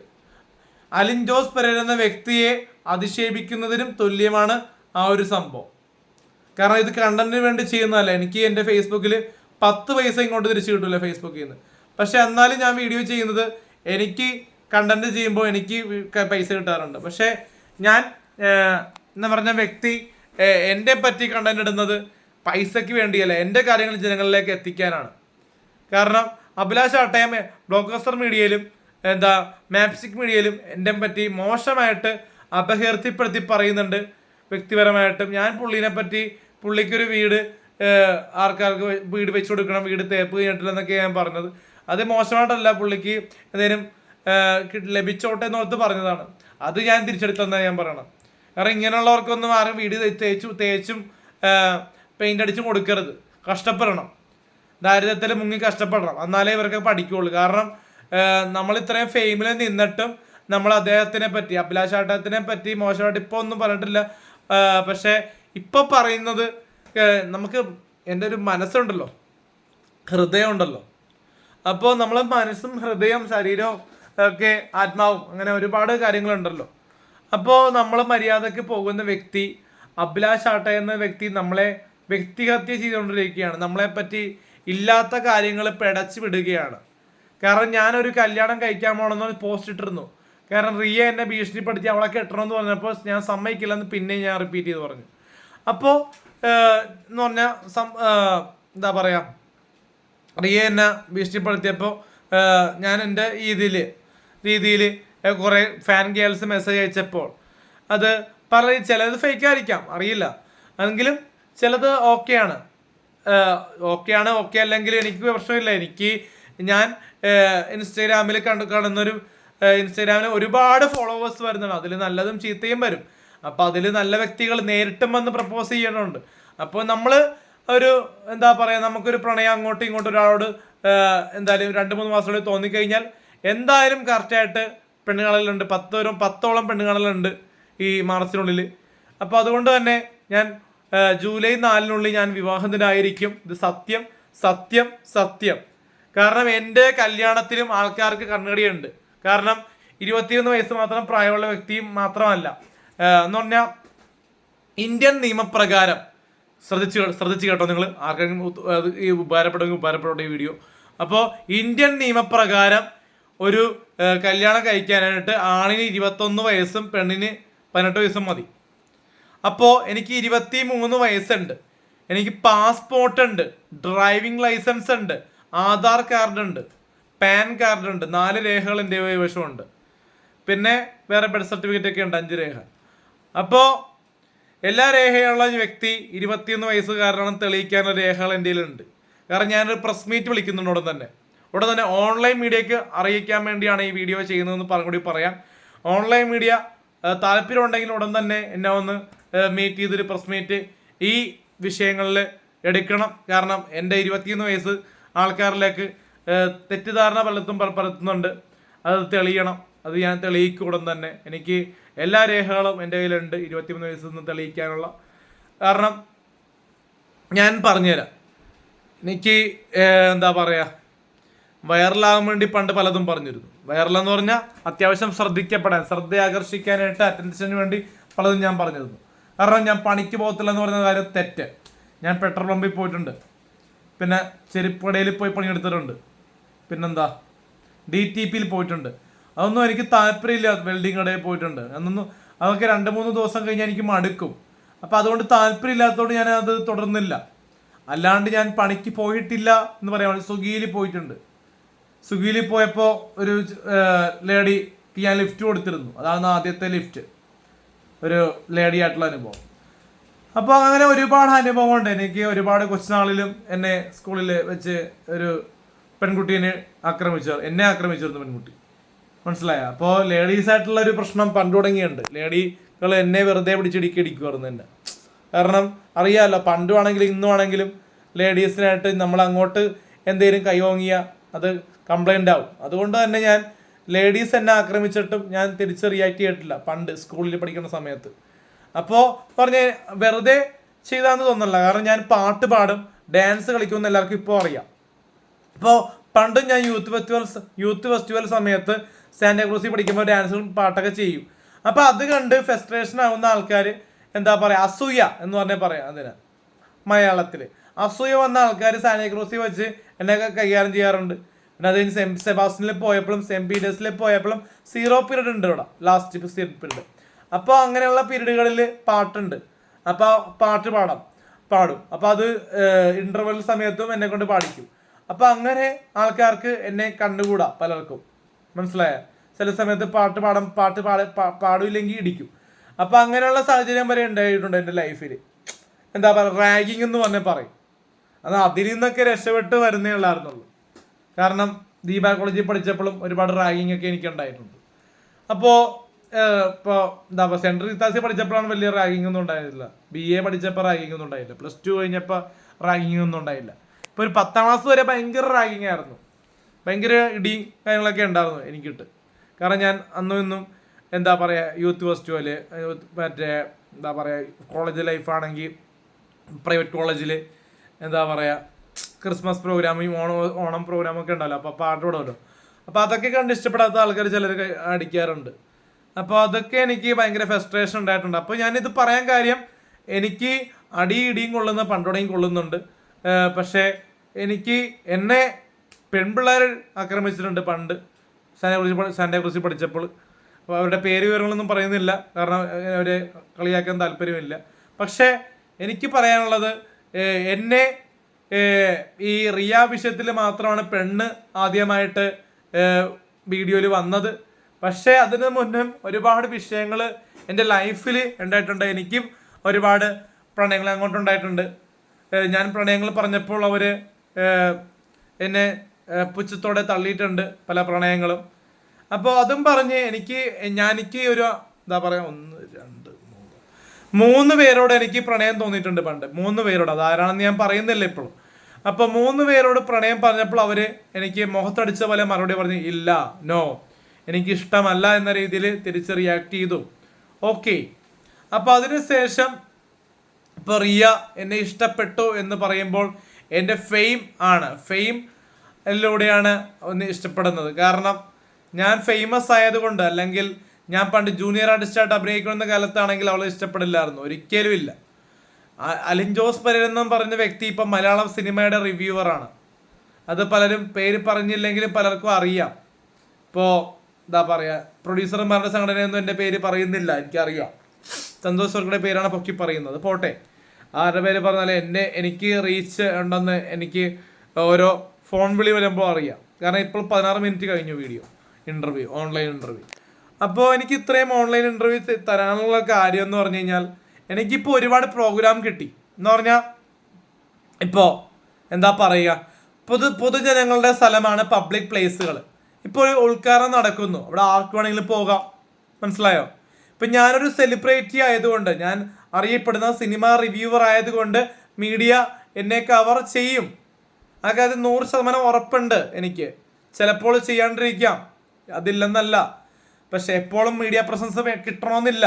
അലിൻ ജോസ് പെരേര എന്ന വ്യക്തിയെ അധിക്ഷേപിക്കുന്നതിനും തുല്യമാണ് ആ ഒരു സംഭവം. കാരണം ഇത് കണ്ടന്റിന് വേണ്ടി ചെയ്യുന്നതല്ല. എനിക്ക് എൻ്റെ ഫേസ്ബുക്കിൽ 10 പൈസ ഇങ്ങോട്ട് തിരിച്ചു കിട്ടില്ല ഫേസ്ബുക്കിൽ നിന്ന്. പക്ഷെ എന്നാലും ഞാൻ വീഡിയോ ചെയ്യുന്നത് എനിക്ക് കണ്ടന്റ് ചെയ്യുമ്പോൾ എനിക്ക് പൈസ കിട്ടാറുണ്ട്. പക്ഷേ ഞാൻ എന്ന് പറഞ്ഞ വ്യക്തി എൻ്റെ പറ്റി കണ്ടന്റ് ഇടുന്നത് പൈസയ്ക്ക് വേണ്ടിയല്ല, എൻ്റെ കാര്യങ്ങൾ ജനങ്ങളിലേക്ക് എത്തിക്കാനാണ്. കാരണം അഭിലാഷ് ആട്ടയം ബ്ലോഗ്ബസ്റ്റർ മീഡിയയിലും മാപ്സിക് മീഡിയയിലും എൻ്റെ പറ്റി മോശമായിട്ട് അപകീർത്തിപ്പെടുത്തി പറയുന്നുണ്ട്. വ്യക്തിപരമായിട്ടും ഞാൻ പുള്ളിനെ പറ്റി, പുള്ളിക്കൊരു വീട് ആൾക്കാർക്ക് വീട് വെച്ച് കൊടുക്കണം, വീട് തേപ്പ് കഴിഞ്ഞിട്ടില്ലെന്നൊക്കെ ഞാൻ പറഞ്ഞത്. അത് മോശമായിട്ടല്ല, പുള്ളിക്ക് എന്തെങ്കിലും ലഭിച്ചോട്ടെ എന്നോർത്ത് പറഞ്ഞതാണ്. അത് ഞാൻ തിരിച്ചെടുത്തെന്നാണ് ഞാൻ പറയണം. കാരണം ഇങ്ങനെയുള്ളവർക്കൊന്നും ആരും വീട് തേച്ചും പെയിൻ്റ് അടിച്ചും കൊടുക്കരുത്. കഷ്ടപ്പെടണം, ദാരിദ്ര്യത്തിൽ മുങ്ങി കഷ്ടപ്പെടണം, എന്നാലേ ഇവർക്ക് പഠിക്കുകയുള്ളൂ. കാരണം നമ്മൾ ഇത്രയും ഫെയിമിൽ നിന്നിട്ടും നമ്മൾ അദ്ദേഹത്തിനെ പറ്റി, അഭിലാഷ് ആട്ടത്തിനെ പറ്റി മോശമായിട്ട് ഇപ്പോൾ ഒന്നും പറഞ്ഞിട്ടില്ല. പക്ഷേ ഇപ്പോൾ പറയുന്നത് നമുക്ക് എൻ്റെ ഒരു മനസ്സുണ്ടല്ലോ, ഹൃദയം ഉണ്ടല്ലോ. അപ്പോൾ നമ്മൾ മനസ്സും ഹൃദയം ശരീരവും ഒക്കെ ആത്മാവും, അങ്ങനെ ഒരുപാട് കാര്യങ്ങളുണ്ടല്ലോ. അപ്പോൾ നമ്മൾ മര്യാദക്ക് പോകുന്ന വ്യക്തി അഭിലാഷ് ആട്ടെ എന്ന വ്യക്തി നമ്മളെ വ്യക്തിഹത്യ ചെയ്തുകൊണ്ടിരിക്കുകയാണ്. നമ്മളെപ്പറ്റി ഇല്ലാത്ത കാര്യങ്ങൾ പിടച്ചു വിടുകയാണ്. കാരണം ഞാനൊരു കല്യാണം കഴിക്കാൻ പോകണമെന്ന് പോസ്റ്റ് ഇട്ടിരുന്നു. കാരണം റിയ എന്നെ ഭീഷണിപ്പെടുത്തി അവളെ കെട്ടണമെന്ന് പറഞ്ഞപ്പോൾ ഞാൻ സമ്മതിക്കില്ലെന്ന് പിന്നെ ഞാൻ റിപ്പീറ്റ് ചെയ്ത് പറഞ്ഞു. അപ്പോൾ എന്ന് പറഞ്ഞാൽ എന്താ പറയുക, റിയ എന്നെ ഭീഷണിപ്പെടുത്തിയപ്പോൾ ഞാൻ എൻ്റെ രീതിയിൽ കുറേ ഫാൻ ഗേൾസ് മെസ്സേജ് അയച്ചപ്പോൾ അത് ചിലത് ഫേക്ക് ആയിരിക്കാം, അറിയില്ല. എങ്കിലും ചിലത് ഓക്കെയാണ്. ഓക്കെ അല്ലെങ്കിൽ എനിക്ക് പ്രശ്നമില്ല. ഞാൻ ഇൻസ്റ്റാഗ്രാമിൽ കാണുന്നൊരു ഇൻസ്റ്റാഗ്രാമിൽ ഒരുപാട് ഫോളോവേഴ്സ് വരുന്നുണ്ട്. അതിൽ നല്ലതും ചീത്തയും വരും. അപ്പോൾ അതിൽ നല്ല വ്യക്തികൾ നേരിട്ടും വന്ന് പ്രപ്പോസ് ചെയ്യണമുണ്ട്. അപ്പോൾ നമ്മൾ എന്താ പറയുക, നമുക്കൊരു പ്രണയം അങ്ങോട്ടും ഇങ്ങോട്ടും ഒരാളോട് എന്തായാലും 2-3 മാസത്തോടെ തോന്നിക്കഴിഞ്ഞാൽ എന്തായാലും കറക്റ്റായിട്ട് പെണ്ണുകാണലുണ്ട്. 10ഓളം പെണ്ണുകാണലുണ്ട് ഈ മാർച്ചിനുള്ളിൽ. അപ്പോൾ അതുകൊണ്ട് തന്നെ ഞാൻ ജൂലൈ 4 ഞാൻ വിവാഹിതനായിരിക്കും. ഇത് സത്യം സത്യം സത്യം. കാരണം എൻ്റെ കല്യാണത്തിലും ആൾക്കാർക്ക് കണ്ണുകടിയുണ്ട്. കാരണം 21 വയസ്സ് മാത്രം പ്രായമുള്ള വ്യക്തിയും മാത്രമല്ല എന്ന് പറഞ്ഞാൽ ഇന്ത്യൻ നിയമപ്രകാരം ശ്രദ്ധിച്ച് കേട്ടോ നിങ്ങൾ. ആർക്കെങ്കിലും ഉപകാരപ്പെടുമെങ്കിൽ ഈ വീഡിയോ. അപ്പോൾ ഇന്ത്യൻ നിയമപ്രകാരം ഒരു കല്യാണം കഴിക്കാനായിട്ട് ആണിന് 21 വയസ്സും പെണ്ണിന് 18 വയസ്സും മതി. അപ്പോൾ എനിക്ക് 23 വയസ്സുണ്ട്, എനിക്ക് പാസ്പോർട്ട് ഉണ്ട്, ഡ്രൈവിംഗ് ലൈസൻസ് ഉണ്ട്, ആധാർ കാർഡ് ഉണ്ട്, പാൻ കാർഡ് ഉണ്ട്, 4 രേഖകൾ എൻ്റെ കൈവശമുണ്ട്. പിന്നെ വേറെ ബർത്ത് സർട്ടിഫിക്കറ്റ് ഒക്കെ ഉണ്ട്, 5 രേഖ. അപ്പോൾ എല്ലാ രേഖയുള്ള വ്യക്തി 21 വയസ്സുകാരനാണെന്ന് തെളിയിക്കാനുള്ള രേഖകൾ എൻ്റെ കയ്യിലുണ്ട്. കാരണം ഞാനൊരു പ്രസ് മീറ്റ് വിളിക്കുന്നുണ്ട് ഉടൻ തന്നെ ഓൺലൈൻ മീഡിയക്ക് അറിയിക്കാൻ വേണ്ടിയാണ് ഈ വീഡിയോ ചെയ്യുന്നതെന്ന് കൂടി പറയാം. ഓൺലൈൻ മീഡിയ താല്പര്യമുണ്ടെങ്കിൽ ഉടൻ തന്നെ എന്നെ ഒന്ന് മീറ്റ് ചെയ്തൊരു പ്രസ് മീറ്റ് ഈ വിഷയങ്ങളിൽ എടുക്കണം. കാരണം എൻ്റെ 21 വയസ്സ് ആൾക്കാരിലേക്ക് തെറ്റിദ്ധാരണ പലത്തുന്നുണ്ട്. അത് തെളിയണം. അത് ഞാൻ തെളിയിക്കും ഉടൻ തന്നെ. എനിക്ക് എല്ലാ രേഖകളും എൻ്റെ കയ്യിലുണ്ട് 23 വയസ്സിൽ നിന്ന് തെളിയിക്കാനുള്ള. കാരണം ഞാൻ പറഞ്ഞുതരാം, എനിക്ക് എന്താ പറയുക, വൈറലാകാൻ വേണ്ടി പണ്ട് പലതും പറഞ്ഞിരുന്നു. വൈറലെന്ന് പറഞ്ഞാൽ അത്യാവശ്യം ശ്രദ്ധ ആകർഷിക്കാനായിട്ട്, അറ്റൻഷന് വേണ്ടി പലതും ഞാൻ പറഞ്ഞിരുന്നു. കാരണം ഞാൻ പണിക്ക് പോകത്തില്ല എന്ന് പറയുന്ന കാര്യം തെറ്റ്. ഞാൻ പെട്രോൾ പമ്പിൽ പോയിട്ടുണ്ട്, പിന്നെ ചെരുപ്പടയിൽ പോയി പണിയെടുത്തിട്ടുണ്ട്, പിന്നെന്താ DTPയിൽ പോയിട്ടുണ്ട്. അതൊന്നും എനിക്ക് താല്പര്യമില്ല. വെൽഡിങ് കടയിൽ പോയിട്ടുണ്ട്. അതൊക്കെ 2-3 ദിവസം കഴിഞ്ഞാൽ എനിക്ക് മടുക്കും. അപ്പം അതുകൊണ്ട് താല്പര്യമില്ലാത്തതുകൊണ്ട് ഞാൻ അത് തുടർന്നില്ല. അല്ലാണ്ട് ഞാൻ പണിക്ക് പോയിട്ടില്ല എന്ന് പറയാം. സ്വിഗ്ഗിയിൽ പോയിട്ടുണ്ട്. സ്വിഗ്ഗിയിൽ പോയപ്പോൾ ഒരു ലേഡിക്ക് ഞാൻ ലിഫ്റ്റ് കൊടുത്തിരുന്നു. അതാണ് ആദ്യത്തെ ലിഫ്റ്റ്, ഒരു ലേഡി ആയിട്ടുള്ള അനുഭവം. അപ്പോൾ അങ്ങനെ ഒരുപാട് അനുഭവമുണ്ട് എനിക്ക്. ഒരുപാട് കൊച്ചുനാളിലും എന്നെ സ്കൂളിൽ വെച്ച് ഒരു പെൺകുട്ടീനെ എന്നെ ആക്രമിച്ചിരുന്നു പെൺകുട്ടി. മനസ്സിലായ? അപ്പോൾ ലേഡീസ് ആയിട്ടുള്ള ഒരു പ്രശ്നം പണ്ട് തുടങ്ങിയുണ്ട്. ലേഡികൾ എന്നെ വെറുതെ പിടിച്ചിടിക്കുമായിരുന്നു എന്നെ. കാരണം അറിയാമല്ലോ, പണ്ടും ആണെങ്കിലും ഇന്നും ആണെങ്കിലും ലേഡീസിനായിട്ട് നമ്മൾ അങ്ങോട്ട് എന്തെങ്കിലും കൈവാങ്ങിയാൽ അത് കംപ്ലൈൻ്റ് ആവും. അതുകൊണ്ട് തന്നെ ഞാൻ ലേഡീസ് എന്നെ ആക്രമിച്ചിട്ടും ഞാൻ തിരിച്ച് റിയാക്ട് ചെയ്തിട്ടില്ല പണ്ട് സ്കൂളിൽ പഠിക്കുന്ന സമയത്ത്. അപ്പോൾ വെറുതെ ചെയ്താന്ന് തോന്നല്ല. കാരണം ഞാൻ പാട്ട് പാടും, ഡാൻസ് കളിക്കുമെന്ന് എല്ലാവർക്കും ഇപ്പോൾ അറിയാം. അപ്പോൾ പണ്ടും ഞാൻ യൂത്ത് ഫെസ്റ്റിവൽ സമയത്ത് സാന്റാക്രൂസിൽ പഠിക്കുമ്പോൾ ഡാൻസും പാട്ടൊക്കെ ചെയ്യും. അപ്പോൾ അത് കണ്ട് ഫ്രസ്ട്രേഷൻ ആവുന്ന ആൾക്കാർ എന്താ പറയുക, അസൂയ എന്ന് പറഞ്ഞാൽ പറയാം അതിന് മലയാളത്തിൽ. അസൂയ വന്ന ആൾക്കാർ സാന്റാക്രൂസിൽ വെച്ച് എന്നെയൊക്കെ കൈകാര്യം ചെയ്യാറുണ്ട്. പിന്നെ അത് കഴിഞ്ഞ് സെൻറ്റ് സെബാസ്റ്റ്യനിൽ പോയപ്പോഴും സെൻറ്റ് പീറ്റേഴ്സിൽ പോയപ്പോഴും 0 പീരീഡ് ഉണ്ട് ഇവിടെ, ലാസ്റ്റ് പീരീഡ്. അപ്പോൾ അങ്ങനെയുള്ള പീരീഡുകളിൽ പാട്ടുണ്ട്. അപ്പോൾ പാട്ട് പാടും. അപ്പോൾ അത് ഇൻ്റർവെൽ സമയത്തും എന്നെ കൊണ്ട് പാടിക്കും. അപ്പോൾ അങ്ങനെ ആൾക്കാർക്ക് എന്നെ കണ്ടുകൂടാ പലർക്കും. മനസ്സിലായ? ചില സമയത്ത് പാടില്ലെങ്കിൽ ഇടിക്കും. അപ്പോൾ അങ്ങനെയുള്ള സാഹചര്യം വരെ ഉണ്ടായിട്ടുണ്ട് എൻ്റെ ലൈഫിൽ. എന്താ പറയുക, റാഗിങ് എന്ന് പറഞ്ഞാൽ പറയും. അത് അതിൽ നിന്നൊക്കെ രക്ഷപ്പെട്ട് വരുന്നേ ഉള്ളായിരുന്നുള്ളൂ. കാരണം ദീപ കോളേജിൽ പഠിച്ചപ്പോഴും ഒരുപാട് റാഗിങ് ഒക്കെ എനിക്ക് ഉണ്ടായിട്ടുണ്ട്. അപ്പോൾ ഇപ്പോൾ എന്താ പറയുക, സെൻട്രൽ ഇത്താസി പഠിച്ചപ്പോഴാണ് വലിയ റാഗിങ് ഒന്നും ഉണ്ടായിരുന്നില്ല. BA പഠിച്ചപ്പോൾ റാഗിങ് ഒന്നും ഉണ്ടായില്ല. +2 കഴിഞ്ഞപ്പോൾ റാഗിങ് ഒന്നും ഉണ്ടായില്ല. ഇപ്പോൾ ഒരു 10ാം ക്ലാസ് വരെ ഭയങ്കര റാഗിങ് ആയിരുന്നു. ഭയങ്കര ഇടിയും കാര്യങ്ങളൊക്കെ ഉണ്ടായിരുന്നു എനിക്കിട്ട്. കാരണം ഞാൻ അന്നും എന്താ പറയുക, യൂത്ത് ഫെസ്റ്റിവൽ, മറ്റേ എന്താ പറയുക, കോളേജ് ലൈഫാണെങ്കിൽ പ്രൈവറ്റ് കോളേജിൽ എന്താ പറയുക ക്രിസ്മസ് പ്രോഗ്രാമും ഓണം പ്രോഗ്രാമൊക്കെ ഉണ്ടല്ലോ. അപ്പോൾ പാട്ട് പാടുമല്ലോ. അപ്പോൾ അതൊക്കെ കണ്ട് ഇഷ്ടപ്പെടാത്ത ആൾക്കാർ ചിലർ അടിക്കാറുണ്ട്. അപ്പോൾ അതൊക്കെ എനിക്ക് ഭയങ്കര ഫ്രസ്ട്രേഷൻ ഉണ്ടായിട്ടുണ്ട്. അപ്പോൾ ഞാനിത് പറയാൻ കാര്യം, എനിക്ക് ഇടിയും കൊള്ളുന്ന പണ്ടോടെയും കൊള്ളുന്നുണ്ട്. പക്ഷേ എനിക്ക് എന്നെ പെൺപിള്ളേർ ആക്രമിച്ചിട്ടുണ്ട് പണ്ട് സാന്റാക്രൂസിൽ പഠിച്ചപ്പോൾ. അപ്പോൾ അവരുടെ പേര് വിവരങ്ങളൊന്നും പറയുന്നില്ല, കാരണം അവരെ കളിയാക്കാൻ താല്പര്യമില്ല. പക്ഷേ എനിക്ക് പറയാനുള്ളത്, എന്നെ ഈ റിയ വിഷയത്തിൽ മാത്രമാണ് പെണ്ണ് ആദ്യമായിട്ട് വീഡിയോയിൽ വന്നത്. പക്ഷേ അതിന് മുന്നും ഒരുപാട് വിഷയങ്ങൾ എൻ്റെ ലൈഫിൽ ഉണ്ടായിട്ടുണ്ട്. എനിക്കും ഒരുപാട് പ്രണയങ്ങൾ അങ്ങോട്ടുണ്ടായിട്ടുണ്ട്. ഞാൻ പ്രണയങ്ങൾ പറഞ്ഞപ്പോൾ അവർ എന്നെ പുച്ഛത്തോടെ തള്ളിയിട്ടുണ്ട് പല പ്രണയങ്ങളും. അപ്പോൾ അതും പറഞ്ഞ് എനിക്ക് ഒരു എന്താ പറയുക, 1 2 3 പേരോട് എനിക്ക് പ്രണയം തോന്നിയിട്ടുണ്ട് പണ്ട്. 3 പേരോട്, അതാരാണെന്ന് ഞാൻ പറയുന്നില്ല ഇപ്പോഴും. അപ്പോൾ 3 പേരോട് പ്രണയം പറഞ്ഞപ്പോൾ അവർ എനിക്ക് മുഖത്തടിച്ച പോലെ മറുപടി പറഞ്ഞു, ഇല്ല, നോ, എനിക്ക് ഇഷ്ടമല്ല എന്ന രീതിയിൽ തിരിച്ച് റിയാക്ട് ചെയ്തു. ഓക്കെ. അപ്പോൾ അതിനുശേഷം ഇപ്പോൾ റിയ എന്നെ ഇഷ്ടപ്പെട്ടു എന്ന് പറയുമ്പോൾ എൻ്റെ ഫെയിമിലൂടെയാണ് ഒന്ന് ഇഷ്ടപ്പെടുന്നത്. കാരണം ഞാൻ ഫേമസ് ആയതുകൊണ്ട്, അല്ലെങ്കിൽ ഞാൻ പണ്ട് ജൂനിയർ ആർട്ടിസ്റ്റായിട്ട് അഭിനയിക്കുന്ന കാലത്താണെങ്കിൽ അവൾ ഇഷ്ടപ്പെടില്ലായിരുന്നു, ഒരിക്കലും ഇല്ല. അലിൻ ജോസ് പെരേര എന്നും പറഞ്ഞ വ്യക്തി ഇപ്പം മലയാളം സിനിമയുടെ റിവ്യൂവറാണ്. അത് പലരും പേര് പറഞ്ഞില്ലെങ്കിലും പലർക്കും അറിയാം. ഇപ്പോൾ എന്താ പറയുക, പ്രൊഡ്യൂസർമാരുടെ സംഘടനയൊന്നും എൻ്റെ പേര് പറയുന്നില്ല, എനിക്കറിയാം. സന്തോഷ് വർക്കിയുടെ പേരാണ് പൊക്കി പറയുന്നത്, പോട്ടെ. ആരുടെ പേര് പറഞ്ഞാൽ എനിക്ക് റീച്ച് ഉണ്ടെന്ന് എനിക്ക് ഓരോ ഫോൺ വിളി വരുമ്പോൾ അറിയാം. കാരണം ഇപ്പോൾ 16 മിനിറ്റ് കഴിഞ്ഞു ഓൺലൈൻ ഇൻ്റർവ്യൂ. അപ്പോൾ എനിക്ക് ഇത്രയും ഓൺലൈൻ ഇൻ്റർവ്യൂ തരാനുള്ള കാര്യം എന്ന് പറഞ്ഞു കഴിഞ്ഞാൽ, എനിക്കിപ്പോൾ ഒരുപാട് പ്രോഗ്രാം കിട്ടി എന്ന് പറഞ്ഞാൽ, ഇപ്പോൾ എന്താ പറയുക, പൊതുജനങ്ങളുടെ സ്ഥലമാണ് പബ്ലിക് പ്ലേസുകൾ. ഇപ്പോൾ ഒരു ഉദ്ഘാടനം നടക്കുന്നു, അവിടെ ആർക്ക് വേണമെങ്കിലും പോകാം, മനസ്സിലായോ? ഇപ്പം ഞാനൊരു സെലിബ്രിറ്റി ആയതുകൊണ്ട്, ഞാൻ അറിയപ്പെടുന്ന സിനിമ റിവ്യൂവർ ആയതുകൊണ്ട് മീഡിയ എന്നെ കവർ ചെയ്യും. ആ കാര്യം 100% ഉറപ്പുണ്ട് എനിക്ക്. ചിലപ്പോൾ ചെയ്യാണ്ടിരിക്കാം, അതില്ലെന്നല്ല. പക്ഷെ എപ്പോഴും മീഡിയ പ്രസൻസ് കിട്ടണമെന്നില്ല,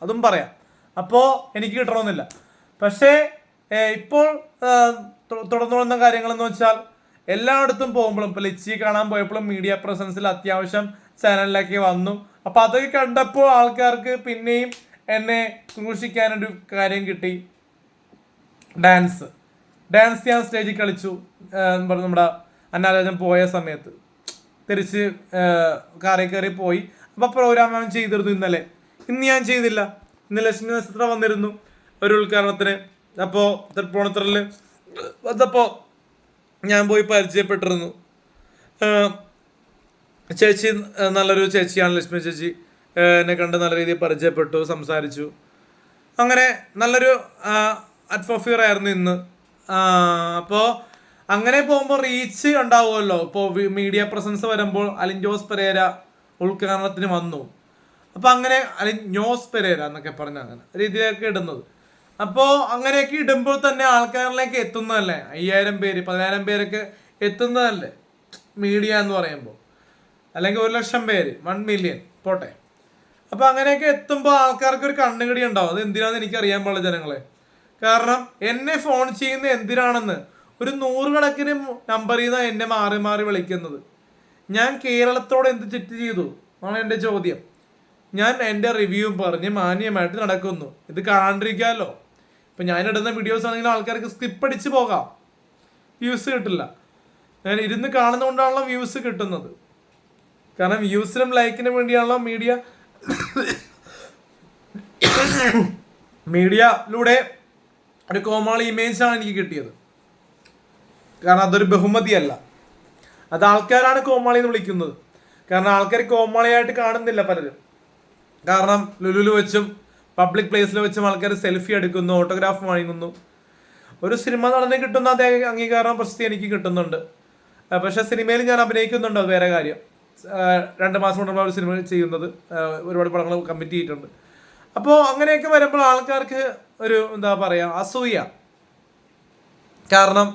അതും പറയാം. അപ്പോൾ എനിക്ക് കിട്ടണമെന്നില്ല. പക്ഷേ ഇപ്പോൾ തുടർന്നു വന്ന കാര്യങ്ങളെന്ന് വെച്ചാൽ, എല്ലായിടത്തും പോകുമ്പോഴും, ഇപ്പോൾ ലിച്ചി കാണാൻ പോയപ്പോഴും മീഡിയ പ്രസൻസിൽ അത്യാവശ്യം ചാനലിലേക്ക് വന്നു. അപ്പോൾ അതൊക്കെ കണ്ടപ്പോൾ ആൾക്കാർക്ക് പിന്നെയും എന്നെ ക്രൂശിക്കാനൊരു കാര്യം കിട്ടി. ഡാൻസ് ഞാൻ സ്റ്റേജിൽ കളിച്ചു. നമ്മുടെ അന്നാരാജൻ പോയ സമയത്ത് തിരിച്ച് കാറിൽ കയറി പോയി. അപ്പോൾ പ്രോഗ്രാം ഞാൻ ചെയ്തിരുന്നു. ഇന്ന് ഞാൻ ചെയ്തില്ല. ഇന്ന് ലക്ഷ്മി നക്ഷത്രം വന്നിരുന്നു ഒരു ഉദ്ഘാടനത്തിന്. അപ്പോൾ തൃപ്പൂണിത്തുറയിൽ വന്നപ്പോൾ ഞാൻ പോയി പരിചയപ്പെട്ടിരുന്നു. ചേച്ചി നല്ലൊരു ചേച്ചിയാണ്, ലക്ഷ്മി ചേച്ചി. എന്നെ കണ്ട് നല്ല രീതിയിൽ പരിചയപ്പെട്ടു, സംസാരിച്ചു. അങ്ങനെ നല്ലൊരു അറ്റ്മോസ്ഫിയർ ആയിരുന്നു ഇന്ന്. അപ്പോൾ അങ്ങനെ പോകുമ്പോൾ റീച്ച് ഉണ്ടാവുമല്ലോ. ഇപ്പോൾ മീഡിയ പ്രസൻസ് വരുമ്പോൾ അലിൻ ജോസ് പെരേര ഉദ്ഘാടനത്തിന് വന്നു. അപ്പോൾ അങ്ങനെ അലിൻ ജോസ് പെരേര എന്നൊക്കെ പറഞ്ഞ അങ്ങനെ രീതിയിലൊക്കെ ഇടുന്നത്. അപ്പോൾ അങ്ങനെയൊക്കെ ഇടുമ്പോൾ തന്നെ ആൾക്കാരിലേക്ക് എത്തുന്നതല്ലേ, 5000 പേര് 10000 പേരൊക്കെ എത്തുന്നതല്ലേ മീഡിയ എന്ന് പറയുമ്പോൾ. അല്ലെങ്കിൽ 1,00,000 പേര്, 1 മില്യൺ പോട്ടെ. അപ്പോൾ അങ്ങനെയൊക്കെ എത്തുമ്പോൾ ആൾക്കാർക്ക് ഒരു കണ്ണുകടി ഉണ്ടാവും. അത് എന്തിനാണെന്ന് എനിക്കറിയാൻ പാടില്ല ജനങ്ങളെ. കാരണം എന്നെ ഫോൺ ചെയ്യുന്നത് എന്തിനാണെന്ന് ഒരു 100 കണക്കിന് നമ്പറിൽ നിന്നാണ് എന്നെ മാറി മാറി വിളിക്കുന്നത്. ഞാൻ കേരളത്തോട് എന്ത് തെറ്റ് ചെയ്തു ആണ് എൻ്റെ ചോദ്യം. ഞാൻ എൻ്റെ റിവ്യൂ പറഞ്ഞ് മാന്യമായിട്ട് നടക്കുന്നു. ഇത് കാണാണ്ടിരിക്കാമല്ലോ. ഇപ്പം ഞാനിടുന്ന വീഡിയോസ് ആണെങ്കിലും ആൾക്കാർക്ക് സ്കിപ്പ് അടിച്ച് പോകാം, വ്യൂസ് കിട്ടില്ല. ഞാൻ ഇരുന്ന് കാണുന്നതുകൊണ്ടാണല്ലോ വ്യൂസ് കിട്ടുന്നത്. കാരണം വ്യൂസിനും ലൈക്കിനും വേണ്ടിയാണല്ലോ മീഡിയയിലൂടെ ഒരു കോമാളി ഇമേജാണ് എനിക്ക് കിട്ടിയത്. കാരണം അതൊരു ബഹുമതിയല്ല, അത് ആൾക്കാരാണ് കോമാളി എന്ന് വിളിക്കുന്നത്. കാരണം ആൾക്കാർ കോമാളിയായിട്ട് കാണുന്നില്ല പലരും. കാരണം ലുലുവിൽ വെച്ചും പബ്ലിക് പ്ലേസിൽ വെച്ചും ആൾക്കാർ സെൽഫി എടുക്കുന്നു, ഓട്ടോഗ്രാഫ് വാങ്ങുന്നു. ഒരു സിനിമ നടന്ന് കിട്ടുന്ന അതേ അംഗീകാരം പ്രശസ്തി എനിക്ക് കിട്ടുന്നുണ്ട്. പക്ഷെ സിനിമയിൽ ഞാൻ അഭിനയിക്കുന്നുണ്ട്, അത് വേറെ കാര്യം. 2 മാസം കൊണ്ടുള്ള ഒരു സിനിമ ചെയ്യുന്നത്, ഒരുപാട് പടങ്ങൾ കമ്മിറ്റ് ചെയ്തിട്ടുണ്ട്. അപ്പോൾ അങ്ങനെയൊക്കെ വരുമ്പോൾ ആൾക്കാർക്ക് ഒരു എന്താ പറയുക, അസൂയ. കാരണം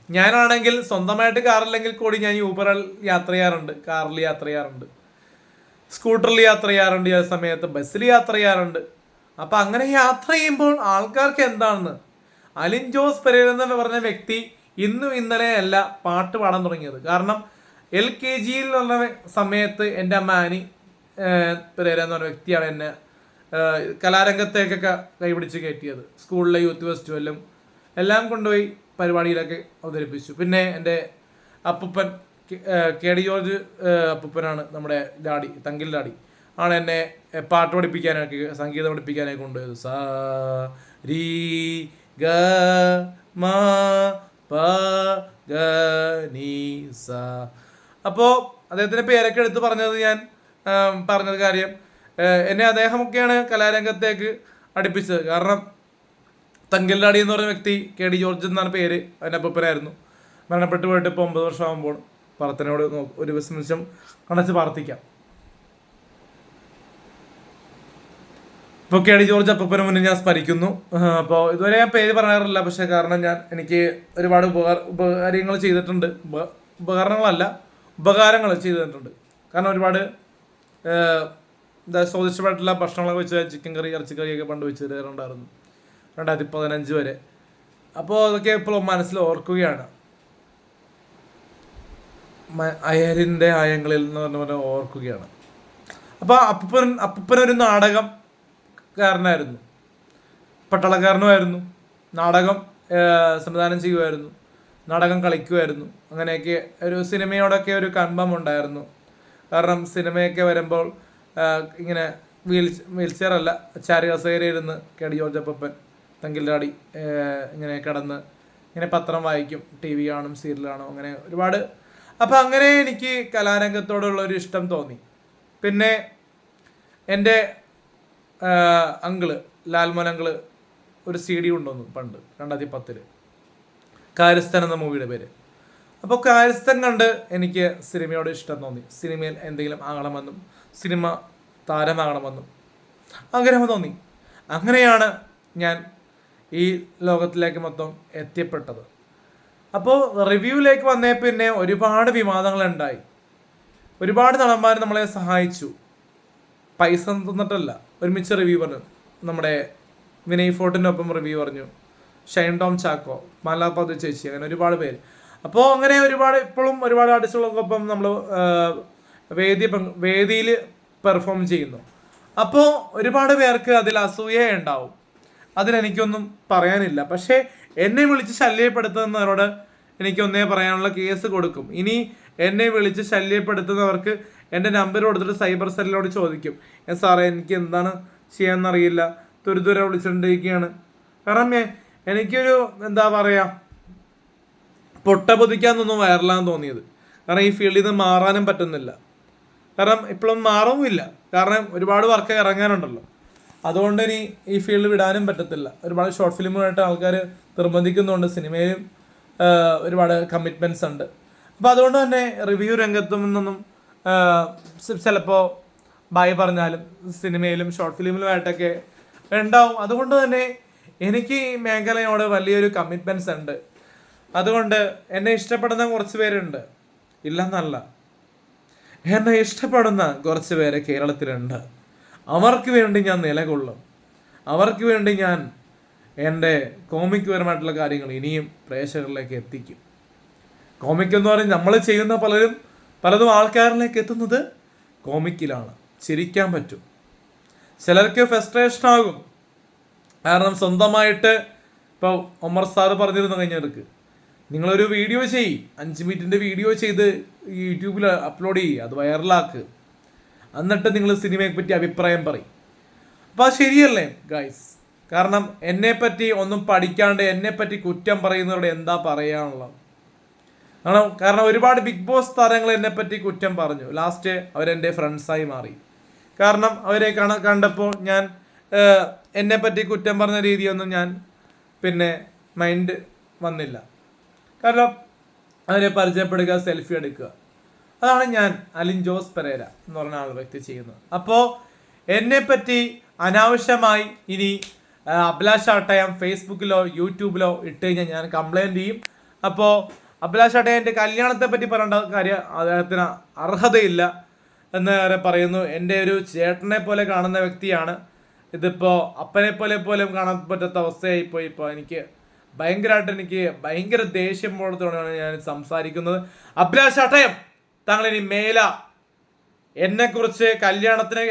ഞാനാണെങ്കിൽ സ്വന്തമായിട്ട് കാറില്ലെങ്കിൽ കൂടി ഞാൻ യൂബറിൽ യാത്ര ചെയ്യാറുണ്ട്, കാറിൽ യാത്ര ചെയ്യാറുണ്ട്, സ്കൂട്ടറിൽ യാത്ര ചെയ്യാറുണ്ട്, ചില സമയത്ത് ബസ്സിൽ യാത്ര ചെയ്യാറുണ്ട്. അപ്പം അങ്ങനെ യാത്ര ചെയ്യുമ്പോൾ ആൾക്കാർക്ക് എന്താണെന്ന്, അലിൻ ജോസ് പെരേര എന്ന് പറഞ്ഞ വ്യക്തി ഇന്നും ഇന്നലെ അല്ല പാട്ട് പാടാൻ തുടങ്ങിയത്. കാരണം LKG എന്നുള്ള സമയത്ത് എൻ്റെ അമ്മ ആനി പെരേര എന്ന് പറഞ്ഞ വ്യക്തിയാണ് എന്നെ കലാരംഗത്തേക്കൊക്കെ കൈപിടിച്ച് കയറ്റിയത്. സ്കൂളിലെ യൂത്ത് ഫെസ്റ്റിവലും എല്ലാം കൊണ്ടുപോയി പരിപാടിയിലൊക്കെ അവതരിപ്പിച്ചു. പിന്നെ എൻ്റെ അപ്പൂപ്പൻ KD ജോർജ് അപ്പൂപ്പനാണ് നമ്മുടെ ഡാഡി, തങ്കിൽ ഡാഡി ആണ് എന്നെ പാട്ട് പഠിപ്പിക്കാനൊക്കെ സംഗീതം പഠിപ്പിക്കാനൊക്കെ കൊണ്ടുപോയത്. സ രീ ഗ മ പ ഗ നീ സ. അപ്പോൾ അദ്ദേഹത്തിൻ്റെ പേരൊക്കെ എടുത്ത് പറഞ്ഞത് ഞാൻ പറഞ്ഞത് കാര്യം എന്നെ അദ്ദേഹമൊക്കെയാണ് കലാരംഗത്തേക്ക് അടുപ്പിച്ചത്. കാരണം തങ്കിൽഡാടി എന്ന് പറഞ്ഞ വ്യക്തി KD ജോർജ് എന്നാണ് പേര്, അതിൻ്റെ അപ്പൂപ്പനായിരുന്നു. മരണപ്പെട്ടു പോയിട്ട് ഇപ്പോൾ 9 വർഷം ആകുമ്പോൾ പ്രാർത്ഥനയോട് ഒരു നിമിഷം കണച്ച് പ്രാർത്ഥിക്കാം. ഇപ്പോൾ KD ജോർജ് അപ്പൂപ്പന് മുന്നിൽ ഞാൻ സ്മരിക്കുന്നു. അപ്പോൾ ഇതുവരെ ഞാൻ പേര് പറയാറില്ല, പക്ഷേ കാരണം എനിക്ക് ഒരുപാട് ഉപകാരങ്ങൾ ചെയ്തിട്ടുണ്ട്. ഉപകാരങ്ങൾ ചെയ്തിട്ടുണ്ട്. കാരണം ഒരുപാട് സ്വാദിഷ്ടമായിട്ടുള്ള ഭക്ഷണങ്ങളൊക്കെ വെച്ച് ചിക്കൻ കറി, ഇറച്ചിക്കറിയൊക്കെ പണ്ട് വെച്ച് തരാറുണ്ടായിരുന്നു 2015 വരെ. അപ്പോൾ അതൊക്കെ ഇപ്പോൾ മനസ്സിൽ ഓർക്കുകയാണ്. അയലിൻ്റെ ആയങ്ങളിൽ എന്ന് പറഞ്ഞ ഓർക്കുകയാണ്. അപ്പോൾ അപ്പൂപ്പനൊരു നാടകക്കാരനായിരുന്നു, പട്ടാളക്കാരനുമായിരുന്നു. നാടകം സംവിധാനം ചെയ്യുമായിരുന്നു, നാടകം കളിക്കുമായിരുന്നു. അങ്ങനെയൊക്കെ ഒരു സിനിമയോടൊക്കെ ഒരു കമ്പം ഉണ്ടായിരുന്നു. കാരണം സിനിമയൊക്കെ വരുമ്പോൾ ഇങ്ങനെ വീൽ ചെയറല്ല, ചാരുകസേരയിരുന്ന് KD ജോർജ് അപ്പൂപ്പൻ തങ്കിൽ ഡാഡി ഇങ്ങനെ കിടന്ന് ഇങ്ങനെ പത്രം വായിക്കും, TV കാണും, സീരിയൽ കാണും, അങ്ങനെ ഒരുപാട്. അപ്പം അങ്ങനെ എനിക്ക് കലാരംഗത്തോടുള്ളൊരു ഇഷ്ടം തോന്നി. പിന്നെ എൻ്റെ അങ്കിള് ലാൽമോൻ അങ്കിള് ഒരു CD കൊണ്ടുവന്നു പണ്ട് 2010 കാര്യസ്ഥൻ എന്ന മൂവിയുടെ പേര്. അപ്പോൾ കാര്യസ്ഥൻ കണ്ട് എനിക്ക് സിനിമയോട് ഇഷ്ടം തോന്നി. സിനിമയിൽ എന്തെങ്കിലും ആകണമെന്നും സിനിമ താരമാകണമെന്നും ആഗ്രഹം തോന്നി. അങ്ങനെയാണ് ഞാൻ ഈ ലോകത്തിലേക്ക് മൊത്തം എത്തിപ്പെട്ടത്. അപ്പോൾ റിവ്യൂവിലേക്ക് വന്നേ പിന്നെ ഒരുപാട് വിവാദങ്ങളുണ്ടായി. ഒരുപാട് നടന്മാർ നമ്മളെ സഹായിച്ചു. പൈസ തന്നിട്ടല്ല, ഒരുമിച്ച് റിവ്യൂ പറഞ്ഞു. നമ്മുടെ വിനയ് ഫോർട്ടിനൊപ്പം റിവ്യൂ പറഞ്ഞു, ഷൈൻ ടോം ചാക്കോ, മാലാപാതി ചേച്ചി, അങ്ങനെ ഒരുപാട് പേര്. അപ്പോൾ അങ്ങനെ ഇപ്പോഴും ഒരുപാട് ആർട്ടിസ്റ്റുകൾക്കൊപ്പം നമ്മൾ വേദിയിൽ പെർഫോം ചെയ്യുന്നു. അപ്പോൾ ഒരുപാട് പേർക്ക് അതിൽ അസൂയ ഉണ്ടാവും. അതിലെനിക്കൊന്നും പറയാനില്ല. പക്ഷേ എന്നെ വിളിച്ച് ശല്യപ്പെടുത്തുന്നവരോട് എനിക്കൊന്നേ പറയാനുള്ള, കേസ് കൊടുക്കും. ഇനി എന്നെ വിളിച്ച് ശല്യപ്പെടുത്തുന്നവർക്ക് എൻ്റെ നമ്പർ കൊടുത്തിട്ട് സൈബർ സെല്ലിനോട് ചോദിക്കും, സാറേ എനിക്ക് എന്താണ് ചെയ്യാമെന്നറിയില്ല, തുരുതുര വിളിച്ചിട്ടിരിക്കുകയാണ്. കാരണം എനിക്കൊരു എന്താ പറയുക, പൊട്ടപൊതിക്കാന്നൊന്നും വൈറലാന്ന് തോന്നിയത്. കാരണം ഈ ഫീൽഡിൽ നിന്ന് മാറാനും പറ്റുന്നില്ല. കാരണം ഇപ്പോഴും മാറുമില്ല. കാരണം ഒരുപാട് വർക്ക് ഇറങ്ങാനുണ്ടല്ലോ. അതുകൊണ്ട് ഇനി ഈ ഫീൽഡ് വിടാനും പറ്റത്തില്ല. ഒരുപാട് ഷോർട്ട് ഫിലിമുമായിട്ട് ആൾക്കാർ നിർബന്ധിക്കുന്നുണ്ട്. സിനിമയിലും ഒരുപാട് കമ്മിറ്റ്മെൻറ്റ്സ് ഉണ്ട്. അപ്പോൾ അതുകൊണ്ട് തന്നെ റിവ്യൂ രംഗത്തും നിന്നൊന്നും ചിലപ്പോൾ ബായ് പറഞ്ഞാലും സിനിമയിലും ഷോർട്ട് ഫിലിമിലുമായിട്ടൊക്കെ ഉണ്ടാവും. അതുകൊണ്ട് തന്നെ എനിക്ക് ഈ മേഖലയോട് വലിയൊരു കമ്മിറ്റ്മെൻറ്റ്സ് ഉണ്ട്. അതുകൊണ്ട് എന്നെ ഇഷ്ടപ്പെടുന്ന കുറച്ച് പേരുണ്ട്, ഇല്ലെന്നല്ല, എന്നെ ഇഷ്ടപ്പെടുന്ന കുറച്ച് പേര് കേരളത്തിലുണ്ട്. അവർക്ക് വേണ്ടി ഞാൻ നിലകൊള്ളും. അവർക്ക് വേണ്ടി ഞാൻ എൻ്റെ കോമിക് പരമായിട്ടുള്ള കാര്യങ്ങൾ ഇനിയും പ്രേക്ഷകരിലേക്ക് എത്തിക്കും. കോമിക് എന്ന് പറഞ്ഞാൽ നമ്മൾ ചെയ്യുന്ന പലതും ആൾക്കാരിലേക്ക് എത്തുന്നത് കോമിക്കിലാണ്. ചിരിക്കാൻ പറ്റും. ചിലർക്ക് ഫ്രസ്ട്രേഷൻ ആകും. കാരണം സ്വന്തമായിട്ട് ഇപ്പോൾ ഒമർ സാറ് പറഞ്ഞിരുന്നു കഴിഞ്ഞവർക്ക്, നിങ്ങളൊരു വീഡിയോ 5 മിനിറ്റിൻ്റെ വീഡിയോ ചെയ്ത് യൂട്യൂബിൽ അപ്ലോഡ് ചെയ്യുക, അത് വൈറലാക്ക്, എന്നിട്ട് നിങ്ങൾ സിനിമയെ പറ്റി അഭിപ്രായം പറയും. അപ്പോൾ അത് ശരിയല്ലേ ഗൈസ്? കാരണം എന്നെപ്പറ്റി ഒന്നും പഠിക്കാണ്ട് എന്നെപ്പറ്റി കുറ്റം പറയുന്നവരോട് എന്താ പറയാനുള്ളത്? കാരണം ഒരുപാട് ബിഗ് ബോസ് താരങ്ങൾ എന്നെപ്പറ്റി കുറ്റം പറഞ്ഞു. ലാസ്റ്റ് അവരെൻ്റെ ഫ്രണ്ട്സായി മാറി. കാരണം അവരെ കണ്ടപ്പോൾ ഞാൻ എന്നെപ്പറ്റി കുറ്റം പറഞ്ഞ രീതിയൊന്നും ഞാൻ പിന്നെ മൈൻഡ് വന്നില്ല. കാരണം അവരെ പരിചയപ്പെടുക, സെൽഫി എടുക്കുക, അതാണ് ഞാൻ അലിൻ ജോസ് പെരേര എന്ന് പറഞ്ഞ വ്യക്തി ചെയ്യുന്നത്. അപ്പോൾ എന്നെപ്പറ്റി അനാവശ്യമായി ഇനി അഭിലാഷ് ആട്ടയം ഫേസ്ബുക്കിലോ യൂട്യൂബിലോ ഇട്ട് കഴിഞ്ഞാൽ ഞാൻ കംപ്ലൈൻറ്റ് ചെയ്യും. അപ്പോൾ അഭിലാഷ് ആട്ടയൻ്റെ കല്യാണത്തെ പറ്റി പറയേണ്ട കാര്യം അദ്ദേഹത്തിന് അർഹതയില്ല എന്ന് വരെ പറയുന്നു. എൻ്റെ ഒരു ചേട്ടനെ പോലെ കാണുന്ന വ്യക്തിയാണ്. ഇതിപ്പോൾ അപ്പനെ പോലും കാണാൻ പറ്റാത്ത അവസ്ഥയായിപ്പോയി. ഇപ്പോൾ എനിക്ക് ഭയങ്കര ദേഷ്യം പോലത്തോടെയാണ് ഞാൻ സംസാരിക്കുന്നത്. അഭിലാഷ് ആട്ടയം താങ്കൾ ഇനി മേല എന്നെക്കുറിച്ച്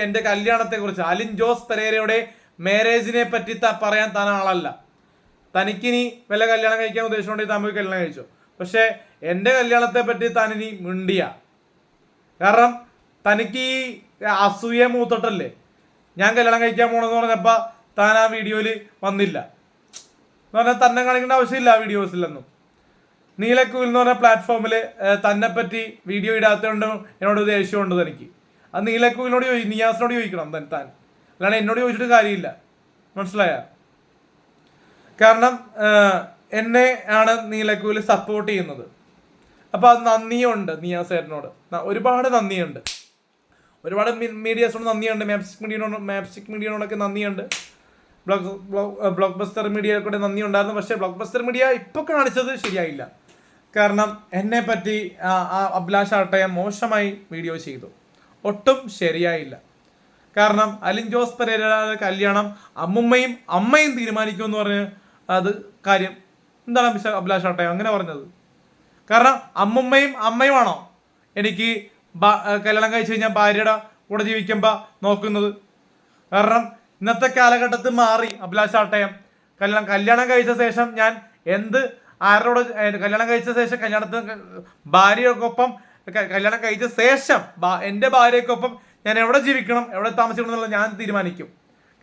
എൻ്റെ കല്യാണത്തെക്കുറിച്ച് അലിൻ ജോസ് പെരേരയുടെ മാരേജിനെ പറ്റി പറയാൻ താൻ ആളല്ല. തനിക്കിനി വല്ല കല്യാണം കഴിക്കാൻ ഉദ്ദേശിച്ചുകൊണ്ടെങ്കിൽ താൻ പോയി കല്യാണം കഴിച്ചു. പക്ഷെ എൻ്റെ കല്യാണത്തെ പറ്റി താൻ ഇനി മിണ്ടിയ. കാരണം തനിക്ക് ഈ അസൂയ മൂത്തോട്ടല്ലേ ഞാൻ കല്യാണം കഴിക്കാൻ പോണെന്ന് പറഞ്ഞപ്പോൾ താൻ ആ വീഡിയോയിൽ വന്നില്ല എന്ന് പറഞ്ഞാൽ തന്നെ കാണിക്കേണ്ട ആവശ്യമില്ല ആ വീഡിയോസിലൊന്നും. നീലക്കുയിൽ എന്ന് പറഞ്ഞ പ്ലാറ്റ്ഫോമിൽ തന്നെ പറ്റി വീഡിയോ ഇടാത്തതുകൊണ്ട് എന്നോട് ദേഷ്യമുണ്ട് തനിക്ക്. അത് നീലക്കുയിലോട് നിയാസിനോട് ചോദിക്കണം താൻ, അല്ലാണ്ട് എന്നോട് ചോദിച്ചിട്ട് കാര്യമില്ല. മനസ്സിലായ? കാരണം എന്നെ ആണ് നീലക്കുയിൽ സപ്പോർട്ട് ചെയ്യുന്നത്. അപ്പോൾ അത് നന്ദിയുണ്ട് നിയാസ് ചേട്ടനോട്, ഒരുപാട് നന്ദിയുണ്ട്. ഒരുപാട് മീഡിയാസിനോട് നന്ദിയുണ്ട്, മാപ്സ്റ്റിക് മീഡിയനോടൊക്കെ നന്ദിയുണ്ട്, ബ്ലോക്ക് ബസ്റ്റർ മീഡിയ കൂടെ നന്ദി ഉണ്ടായിരുന്നു. പക്ഷേ ബ്ലോക്ക് ബസ്റ്റർ മീഡിയ ഇപ്പോൾ കാണിച്ചത് ശരിയായില്ല. കാരണം എന്നെ പറ്റി അഭിലാഷ് ആട്ടയം മോശമായി വീഡിയോ ചെയ്തു, ഒട്ടും ശരിയായില്ല. കാരണം അലിൻ ജോസ് പെരേരയുടെ കല്യാണം അമ്മയും തീരുമാനിക്കുമെന്ന് പറഞ്ഞ് അത് കാര്യം എന്താണ് അഭിലാഷ് ആട്ടയം അങ്ങനെ പറഞ്ഞത്? കാരണം അമ്മയുമാണോ എനിക്ക് കല്യാണം കഴിച്ച് കഴിഞ്ഞാൽ ഭാര്യയുടെ കൂടെ ജീവിക്കുമ്പോൾ നോക്കുന്നത്? കാരണം ഇന്നത്തെ കാലഘട്ടത്തിൽ മാറി അഭിലാഷ് ആട്ടയം. കല്യാണം കഴിച്ച ശേഷം ഞാൻ ആരോട് കല്യാണം കഴിച്ച ശേഷം ഭാര്യയൊക്കൊപ്പം കല്യാണം കഴിച്ച ശേഷം എൻ്റെ ഭാര്യയ്ക്കൊപ്പം ഞാൻ എവിടെ ജീവിക്കണം, എവിടെ താമസിക്കണം എന്നുള്ളത് ഞാൻ തീരുമാനിക്കും.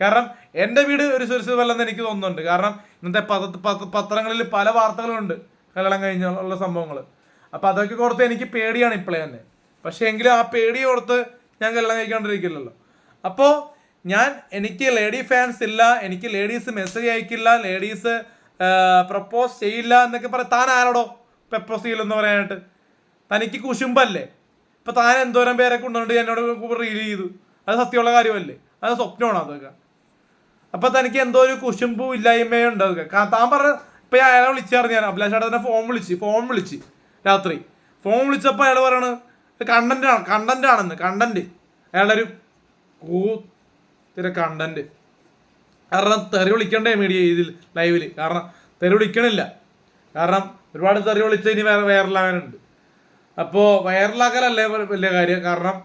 കാരണം എൻ്റെ വീട് ഒരു സുരക്ഷിതമല്ലെന്ന് എനിക്ക് തോന്നുന്നുണ്ട്. കാരണം ഇന്നത്തെ പത്രങ്ങളിൽ പല വാർത്തകളുണ്ട് കല്യാണം കഴിഞ്ഞുള്ള സംഭവങ്ങൾ. അപ്പോൾ അതൊക്കെ ഓർത്ത് എനിക്ക് പേടിയാണ് ഇപ്പോഴേ തന്നെ. പക്ഷേ എങ്കിലും ആ പേടി ഓർത്ത് ഞാൻ കല്യാണം കഴിക്കാണ്ടിരിക്കില്ലല്ലോ. അപ്പോൾ എനിക്ക് ലേഡി ഫാൻസ് ഇല്ല, എനിക്ക് ലേഡീസ് മെസ്സേജ് അയക്കില്ല, ലേഡീസ് പ്രപ്പോസ് ചെയ്യില്ല എന്നൊക്കെ പറയാം. താൻ ആരോടോ പ്രപ്പോസ് ചെയ്യില്ലെന്ന് പറയാനായിട്ട്? തനിക്ക് കുശുമ്പല്ലേ? ഇപ്പം താൻ എന്തോരം പേരെ കൊണ്ടുകൊണ്ട് എന്നോട് റീൽ ചെയ്തു, അത് സത്യമുള്ള കാര്യമല്ലേ? അത് സ്വപ്നമാണോ അതൊക്കെ? അപ്പം തനിക്ക് എന്തോ ഒരു കുശുമ്പും ഇല്ലായ്മയും ഉണ്ട് അതൊക്കെ. താൻ പറഞ്ഞ ഇപ്പം അയാളെ വിളിച്ചറിഞ്ഞാൽ അഭിലാഷ് തന്നെ ഫോൺ വിളിച്ച് രാത്രി ഫോൺ വിളിച്ചപ്പോൾ അയാൾ പറയണത് കണ്ടന്റ് അയാളുടെ ഒരു കണ്ടന്റ്. കാരണം തെറി വിളിക്കണ്ടേ മീഡിയ ഇതിൽ ലൈവില്? കാരണം തെറി വിളിക്കണില്ല. കാരണം ഒരുപാട് തെറി വിളിച്ച് ഇനി വൈറലാകാനുണ്ട്. അപ്പോൾ വൈറലാക്കലല്ലേ വലിയ കാര്യം. കാരണം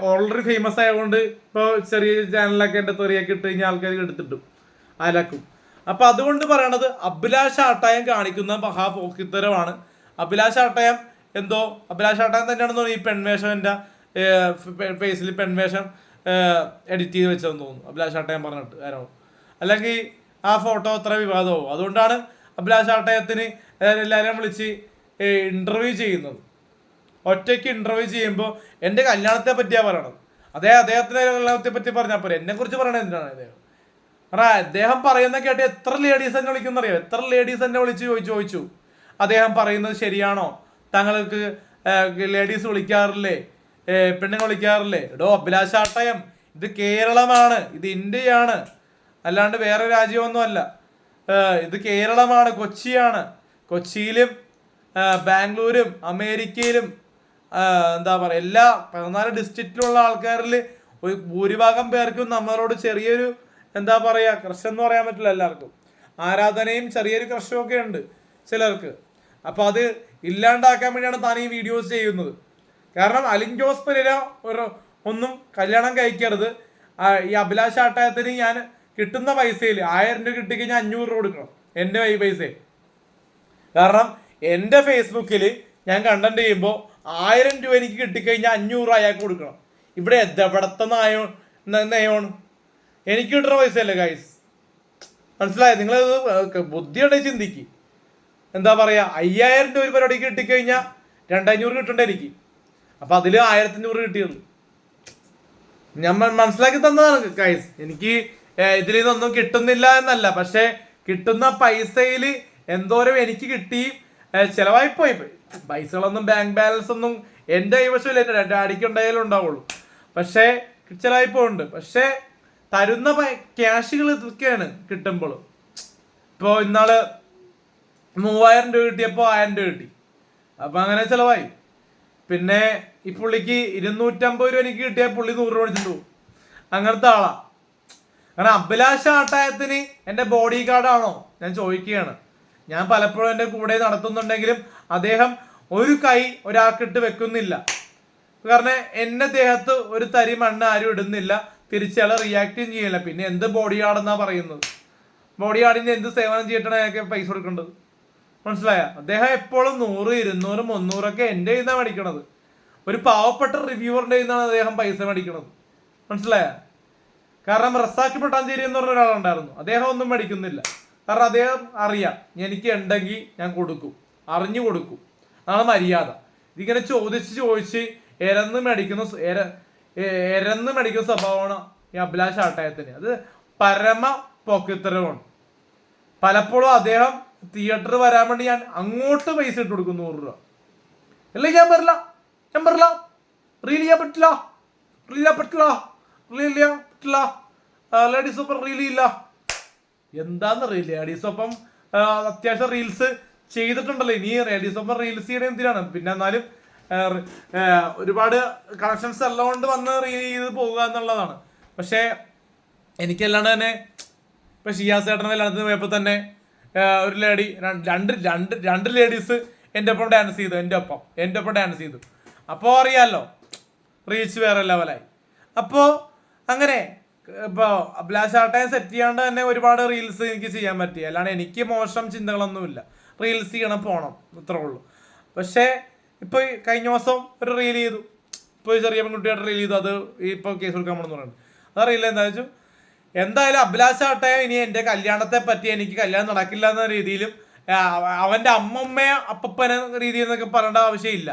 ഓൾറെഡി ഫേമസ് ആയതുകൊണ്ട് ഇപ്പോൾ ചെറിയ ചാനലൊക്കെ എൻ്റെ തെറിയൊക്കെ ഇട്ട് കഴിഞ്ഞാൽ ആൾക്കാർ എടുത്തിട്ടും അലക്കും. അപ്പോൾ അതുകൊണ്ട് പറയണത് അഭിലാഷ് ആട്ടയം കാണിക്കുന്ന മഹാപോക്കിത്തരമാണ്. അഭിലാഷ് ആട്ടയം തന്നെയാണെന്ന് തോന്നുന്നു ഈ പെൺവേഷം ഫേസിൽ പെൺവേഷം എഡിറ്റ് ചെയ്ത് വെച്ചതെന്ന് തോന്നുന്നു അഭിലാഷ് ആട്ടയം പറഞ്ഞിട്ട് ആരോ. അല്ലെങ്കിൽ ആ ഫോട്ടോ അത്ര വിവാദമാവും. അതുകൊണ്ടാണ് അഭിലാഷ് ആട്ടയത്തിന് എല്ലാവരെയും വിളിച്ച് ഇൻ്റർവ്യൂ ചെയ്യുന്നത്. ഒറ്റയ്ക്ക് ഇൻ്റർവ്യൂ ചെയ്യുമ്പോൾ എൻ്റെ കല്യാണത്തെ പറ്റിയാണ് പറയണത്. അദ്ദേഹത്തിൻ്റെ കല്യാണത്തെ പറ്റി പറഞ്ഞാൽ പോരെ, എന്നെക്കുറിച്ച് പറയണത് എന്തിനാണ് അദ്ദേഹം? കാരണം അദ്ദേഹം പറയുന്ന കേട്ട് എത്ര ലേഡീസ് എന്നെ വിളിക്കുന്നറിയോ? എത്ര ലേഡീസ് എന്നെ വിളിച്ച് ചോദിച്ചു അദ്ദേഹം പറയുന്നത് ശരിയാണോ, താങ്കൾക്ക് ലേഡീസ് വിളിക്കാറില്ലേ, പെണ്ണുങ്ങൾ വിളിക്കാറില്ലേ? എടോ അഭിലാഷ് ആട്ടയം, ഇത് കേരളമാണ്, ഇത് ഇന്ത്യയാണ്, അല്ലാണ്ട് വേറെ രാജ്യമൊന്നുമല്ല. ഇത് കേരളമാണ്, കൊച്ചിയാണ്. കൊച്ചിയിലും ബാംഗ്ലൂരും അമേരിക്കയിലും എന്താ പറയുക എല്ലാ 14 ഡിസ്ട്രിക്റ്റിലുള്ള ആൾക്കാരിൽ ഭൂരിഭാഗം പേർക്കും നമ്മളോട് ചെറിയൊരു എന്താ പറയുക ക്രഷ് എന്ന് പറയാൻ പറ്റില്ല. എല്ലാവർക്കും ആരാധനയും ചെറിയൊരു ക്രഷും ഒക്കെ ഉണ്ട് ചിലർക്ക്. അപ്പോൾ അത് ഇല്ലാണ്ടാക്കാൻ വേണ്ടിയാണ് താൻ ഈ വീഡിയോസ് ചെയ്യുന്നത്. കാരണം അലിൻ ജോസ് പെരേര ഒന്നും കല്യാണം കഴിക്കരുത്. ഈ അഭിലാഷ് ആട്ടയത്തിന് ഞാൻ കിട്ടുന്ന പൈസയിൽ 1000 രൂപ കിട്ടിക്കഴിഞ്ഞാൽ 500 രൂപ കൊടുക്കണം എൻ്റെ പൈസ. കാരണം എൻ്റെ ഫേസ്ബുക്കിൽ ഞാൻ കണ്ടന്റ് ചെയ്യുമ്പോൾ 1000 രൂപ എനിക്ക് കിട്ടിക്കഴിഞ്ഞാൽ 500 അയാൾക്ക് കൊടുക്കണം. ഇവിടെ എവിടത്തെ നയമാണ് എനിക്ക് കിട്ടുന്ന പൈസയല്ലേ ഗൈസ്? മനസ്സിലായത്? നിങ്ങളത് ബുദ്ധിയുണ്ടെങ്കിൽ ചിന്തിക്ക്. എന്താ പറയുക, 5000 രൂപ ഒരു പരിപാടിക്ക് കിട്ടിക്കഴിഞ്ഞാൽ 2500 കിട്ടണ്ടേ എനിക്ക്. അപ്പം അതിൽ 1500 കിട്ടിയുള്ളൂ. ഞാൻ മനസ്സിലാക്കി തന്നതാണ് ഗൈസ്. എനിക്ക് ഇതിൽ നിന്നൊന്നും കിട്ടുന്നില്ല എന്നല്ല, പക്ഷേ കിട്ടുന്ന പൈസയിൽ എന്തോരം എനിക്ക് കിട്ടി ചിലവായിപ്പോയി. പൈസകളൊന്നും ബാങ്ക് ബാലൻസ് ഒന്നും എൻ്റെ കൈവശമില്ല, എൻ്റെ ഡാഡിക്ക് ഉണ്ടായാലും ഉണ്ടാവുള്ളൂ. പക്ഷേ ചിലവായിപ്പോണ്ട്. പക്ഷേ തരുന്ന ക്യാഷുകൾ ഇതൊക്കെയാണ് കിട്ടുമ്പോൾ. ഇപ്പോൾ ഇന്നാള് 3000 രൂപ കിട്ടിയപ്പോൾ 1000 രൂപ കിട്ടി. അപ്പം അങ്ങനെ ചിലവായി. പിന്നെ ഈ പുള്ളിക്ക് 250 രൂപ എനിക്ക് കിട്ടിയാൽ പുള്ളി 100 രൂപ മേടിച്ചിട്ട് പോകും. അങ്ങനത്തെ ആളാ. കാരണം അഭിലാഷ് ആട്ടായത്തിന് എൻ്റെ ബോഡി ഗാർഡാണോ ഞാൻ ചോദിക്കുകയാണ്. ഞാൻ പലപ്പോഴും എൻ്റെ കൂടെ നടത്തുന്നുണ്ടെങ്കിലും അദ്ദേഹം ഒരു കൈ ഒരാൾക്കിട്ട് വെക്കുന്നില്ല. കാരണം എന്റെ ദേഹത്ത് ഒരു തരി മണ്ണ് ആരും ഇടുന്നില്ല, തിരിച്ചയാൾ റിയാക്റ്റും ചെയ്യില്ല. പിന്നെ എന്ത് ബോഡി ഗാർഡെന്നാ പറയുന്നത്? ബോഡി ഗാർഡിന്റെ എന്ത് സേവനം ചെയ്തിട്ടാണ് അയാൾക്ക് പൈസ കൊടുക്കേണ്ടത്? മനസ്സിലായ? അദ്ദേഹം എപ്പോഴും 100, 200, 300 എന്റെ കയ്യിൽ നിന്നാണ് മേടിക്കണത്. ഒരു പാവപ്പെട്ട റിവ്യൂവറിന്റെ കയ്യിൽ നിന്നാണ് അദ്ദേഹം പൈസ മേടിക്കണത്. മനസ്സിലായ? കാരണം റസാഖ് പട്ടാഞ്ചേരി എന്ന് പറഞ്ഞ ഒരാളുണ്ടായിരുന്നു, അദ്ദേഹം ഒന്നും മേടിക്കുന്നില്ല. കാരണം അദ്ദേഹം അറിയാം എനിക്ക് ഉണ്ടെങ്കിൽ ഞാൻ കൊടുക്കും, അറിഞ്ഞു കൊടുക്കും, അതാണ് മര്യാദ. ഇതിങ്ങനെ ചോദിച്ച് എരന്ന് മേടിക്കുന്ന സ്വഭാവമാണ് ഈ അഭിലാഷ് ആട്ടായത്തിന്. അത് പരമ പോക്കിത്തരമാണ്. പലപ്പോഴും അദ്ദേഹം തിയേറ്ററിൽ വരാൻ വേണ്ടി ഞാൻ അങ്ങോട്ട് പൈസ ഇട്ട് കൊടുക്കും, 100 രൂപ. അല്ലെങ്കിൽ ഞാൻ വരില്ല, റീൽ ചെയ്യാൻ പറ്റില്ല, ലേഡീസ് ഒപ്പം റീൽ ഇല്ല. എന്താന്നറിയില്ല. ലേഡീസ് ഒപ്പം അത്യാവശ്യം റീൽസ് ചെയ്തിട്ടുണ്ടല്ലോ, ഇനി ലേഡീസ് ഒപ്പം റീൽസ് ചെയ്യണ എന്തിനാണ്? പിന്നെ എന്നാലും ഒരുപാട് കണക്ഷൻസ് എല്ലാം കൊണ്ട് വന്ന് റീൽ ചെയ്ത് പോകുക എന്നുള്ളതാണ്. പക്ഷേ എനിക്കല്ലാണ്ട് തന്നെ ഇപ്പൊ ഷിയാസ് ചേട്ടനെ കല്യാണത്തിന് പോയപ്പോൾ തന്നെ ഒരു ലേഡി, രണ്ട് ലേഡീസ് എൻ്റെ ഒപ്പം ഡാൻസ് ചെയ്തു, എൻ്റെ ഒപ്പം ഡാൻസ് ചെയ്തു. അപ്പോൾ അറിയാമല്ലോ, റീച്ച് വേറെ ലെവലായി. അപ്പോൾ അങ്ങനെ ഇപ്പോൾ അഭിലാഷ് ആട്ടയെ സെറ്റ് ചെയ്യാണ്ട് തന്നെ ഒരുപാട് റീൽസ് എനിക്ക് ചെയ്യാൻ പറ്റി. അല്ലാണ്ട് എനിക്ക് മോശം ചിന്തകളൊന്നുമില്ല, റീൽസ് ചെയ്യണം, പോകണം, ഇത്രേ ഉള്ളൂ. പക്ഷേ ഇപ്പോൾ കഴിഞ്ഞ ദിവസം ഒരു റീൽ ചെയ്തു, ഇപ്പോൾ ചെറിയ പെൺകുട്ടിയായിട്ട് റീൽ ചെയ്തു, അത് ഇപ്പോൾ കേസ് കൊടുക്കാൻ പോകണമെന്ന് പറയുന്നത്. അത് അറിയില്ല. എന്താ വെച്ചു, എന്തായാലും അഭിലാഷ് ആട്ടയെ ഇനി എൻ്റെ കല്യാണത്തെ പറ്റി എനിക്ക് കല്യാണം നടക്കില്ല എന്ന രീതിയിലും അവൻ്റെ അമ്മമ്മയെ അപ്പപ്പന രീതിയിൽ എന്നൊക്കെ പറയേണ്ട ആവശ്യമില്ല.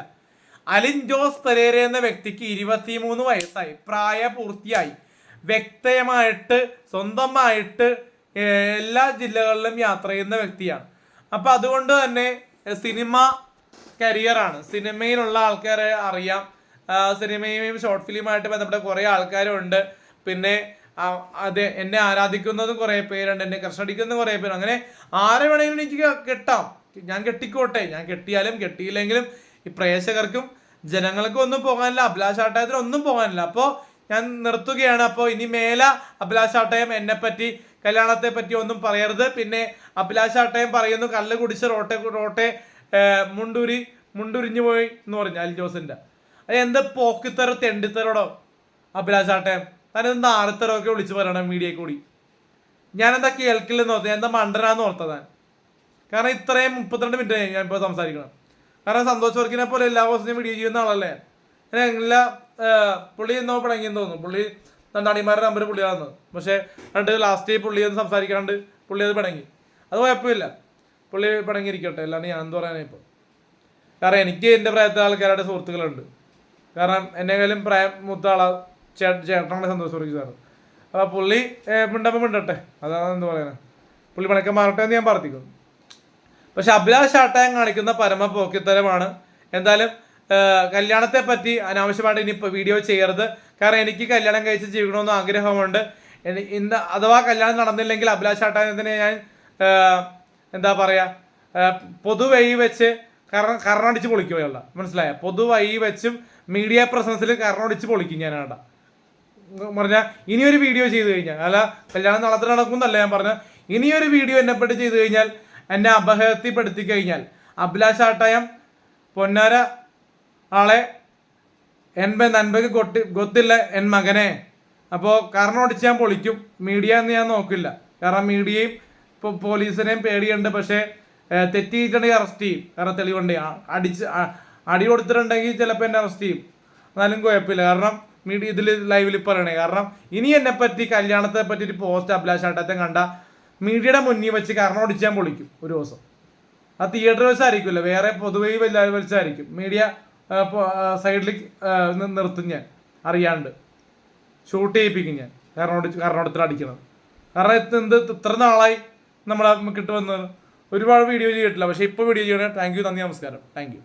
അലിൻ ജോസ് പെരേര എന്ന വ്യക്തിക്ക് 23 വയസ്സായി, പ്രായപൂർത്തിയായി, വ്യക്തമായിട്ട് സ്വന്തമായിട്ട് എല്ലാ ജില്ലകളിലും യാത്ര ചെയ്യുന്ന വ്യക്തിയാണ്. അപ്പം അതുകൊണ്ട് തന്നെ സിനിമ കരിയറാണ്, സിനിമയിലുള്ള ആൾക്കാരെ അറിയാം, സിനിമയും ഷോർട്ട് ഫിലിമായിട്ട് ബന്ധപ്പെട്ട കുറേ ആൾക്കാരുണ്ട്. പിന്നെ അതെ, എന്നെ ആരാധിക്കുന്നതും കുറേ പേരുണ്ട്, എന്നെ കർഷടിക്കുന്ന കുറേ പേര്. അങ്ങനെ ആരെ വേണമെങ്കിലും എനിക്ക് കെട്ടാം, ഞാൻ കെട്ടിക്കോട്ടെ. ഞാൻ കെട്ടിയാലും കെട്ടിയില്ലെങ്കിലും ഈ പ്രേക്ഷകർക്കും ജനങ്ങൾക്കും ഒന്നും പോകാനില്ല, അഭിലാഷ് ആട്ടയത്തിന് ഒന്നും പോകാനില്ല. അപ്പോൾ ഞാൻ നിർത്തുകയാണ്. അപ്പോൾ ഇനി മേല അഭിലാഷ് ആട്ടയം എന്നെ പറ്റി, കല്യാണത്തെ പറ്റി ഒന്നും പറയരുത്. പിന്നെ അഭിലാഷ് ആട്ടയം പറയുന്നു കല്ല് കുടിച്ച് റോട്ടെ മുണ്ടുരിഞ്ഞു പോയി എന്ന് പറഞ്ഞു അലിൻ ജോസിന്റെ. അത് എന്ത് പോക്കിത്തരോ തെണ്ടിത്തരോടോ അഭിലാഷ് ആട്ടയം, താനെന്താ ആരത്തരമൊക്കെ വിളിച്ച് പറയണം മീഡിയയിൽ കൂടി. ഞാനെന്താ കേൾക്കില്ലെന്ന് ഓർത്തത്, എന്താ മണ്ടനാന്ന് ഓർത്തതാൻ. കാരണം ഇത്രയും 32 മിനിറ്റ് ഞാൻ ഇപ്പോൾ സംസാരിക്കണം. കാരണം സന്തോഷ് വർക്കിനെ പോലെ എല്ലാ ദിവസവും വീഡിയോ ചെയ്യുന്ന ആളല്ലേ. എല്ലാ പുള്ളി എന്നോ പടങ്ങിയെന്ന് തോന്നുന്നു, പുള്ളി നണ്ടാണിമാരുടെ നമ്പർ പുള്ളിയാണെന്ന്. പക്ഷേ ലാസ്റ്റ് പുള്ളി ഒന്ന് സംസാരിക്കാണ്ട് പുള്ളി അത് പടങ്ങി. അത് കുഴപ്പമില്ല, പുള്ളി പടങ്ങിയിരിക്കട്ടെ, അല്ലാണ്ട് ഞാൻ എന്ത് പറയാനാണ് ഇപ്പോൾ. കാരണം എനിക്ക് എൻ്റെ പ്രായത്തിലെ ആൾക്കാരുടെ സുഹൃത്തുക്കളുണ്ട്. കാരണം എന്നെക്കാളും പ്രായം മൂത്ത ചേട്ടനാണ് സന്തോഷ് വർക്കി സാറ്. അപ്പോൾ പുള്ളി മിണ്ടട്ടെ, അതാണ് എന്ത് പറയാനാണ്. പുള്ളി പണക്കം മാറട്ടെ എന്ന് ഞാൻ പ്രാർത്ഥിക്കുന്നു. പക്ഷെ അഭിലാഷ് ആട്ടയം കാണിക്കുന്ന പരമ പോക്കിത്തരമാണ്. എന്തായാലും കല്യാണത്തെ പറ്റി അനാവശ്യമായിട്ട് ഇനി വീഡിയോ ചെയ്യരുത്. കാരണം എനിക്ക് കല്യാണം കഴിച്ച് ജീവിക്കണമെന്ന് ആഗ്രഹമുണ്ട്. അഥവാ കല്യാണം നടന്നില്ലെങ്കിൽ അഭിലാഷ് ആട്ടയത്തിനെ ഞാൻ എന്താ പറയുക, പൊതുവഴി വെച്ച് കരണടിച്ച് പൊളിക്കുകയുള്ള, മനസ്സിലായ? പൊതുവഴി വെച്ചും മീഡിയ പ്രസൻസിൽ കരണടിച്ച് പൊളിക്കും ഞാൻ. ആണ്ട പറഞ്ഞാൽ ഇനിയൊരു വീഡിയോ ചെയ്ത് കഴിഞ്ഞാൽ, അല്ല കല്യാണം നടക്കുന്നല്ല ഞാൻ പറഞ്ഞ, ഇനിയൊരു വീഡിയോ എന്നെപ്പറ്റി ചെയ്ത് കഴിഞ്ഞാൽ, എന്നെ അപഹൃത്തിപ്പെടുത്തി കഴിഞ്ഞാൽ, അഭിലാഷ് ആട്ടയം പൊന്നാര ആളെ നൻപക്ക് ഗൊത്തില്ല എൻ മകനെ. അപ്പോൾ കാരണം ഒടിച്ച് ഞാൻ പൊളിക്കും. മീഡിയ എന്ന് ഞാൻ നോക്കില്ല. കാരണം മീഡിയയും ഇപ്പോൾ പോലീസിനെയും പേടിയുണ്ട്. പക്ഷേ തെറ്റിയിട്ടുണ്ടെങ്കിൽ അറസ്റ്റ് ചെയ്യും. കാരണം തെളിവുണ്ട്. അടി കൊടുത്തിട്ടുണ്ടെങ്കിൽ ചിലപ്പോൾ എന്നെ അറസ്റ്റ് ചെയ്യും. എന്നാലും കുഴപ്പമില്ല. കാരണം മീഡിയ ഇതിൽ ലൈവിൽ പറയണേ. കാരണം ഇനി എന്നെപ്പറ്റി കല്യാണത്തെ പറ്റി ഒരു പോസ്റ്റ് അഭിലാഷ് ആട്ടത്തെ കണ്ട മീഡിയയുടെ മുന്നിൽ വെച്ച് കാരണം ഒടിച്ച് ഞാൻ പൊളിക്കും ഒരു ദിവസം. ആ തിയേറ്റർ വെച്ചായിരിക്കില്ല, വേറെ പൊതുവെ വെച്ചായിരിക്കും. മീഡിയ സൈഡിൽ നിർത്തും ഞാൻ, അറിയാണ്ട് ഷൂട്ട് ചെയ്യിപ്പിക്കും ഞാൻ. കാരണോടത്തിൽ അടിക്കണം. കാരണം ഇത്ര നാളായി നമ്മളെ കിട്ടുമെന്ന് ഒരുപാട് വീഡിയോ ചെയ്തിട്ടില്ല. പക്ഷേ ഇപ്പോൾ വീഡിയോ ചെയ്യണേ. താങ്ക് യു, നന്ദി, നമസ്കാരം. Thank you.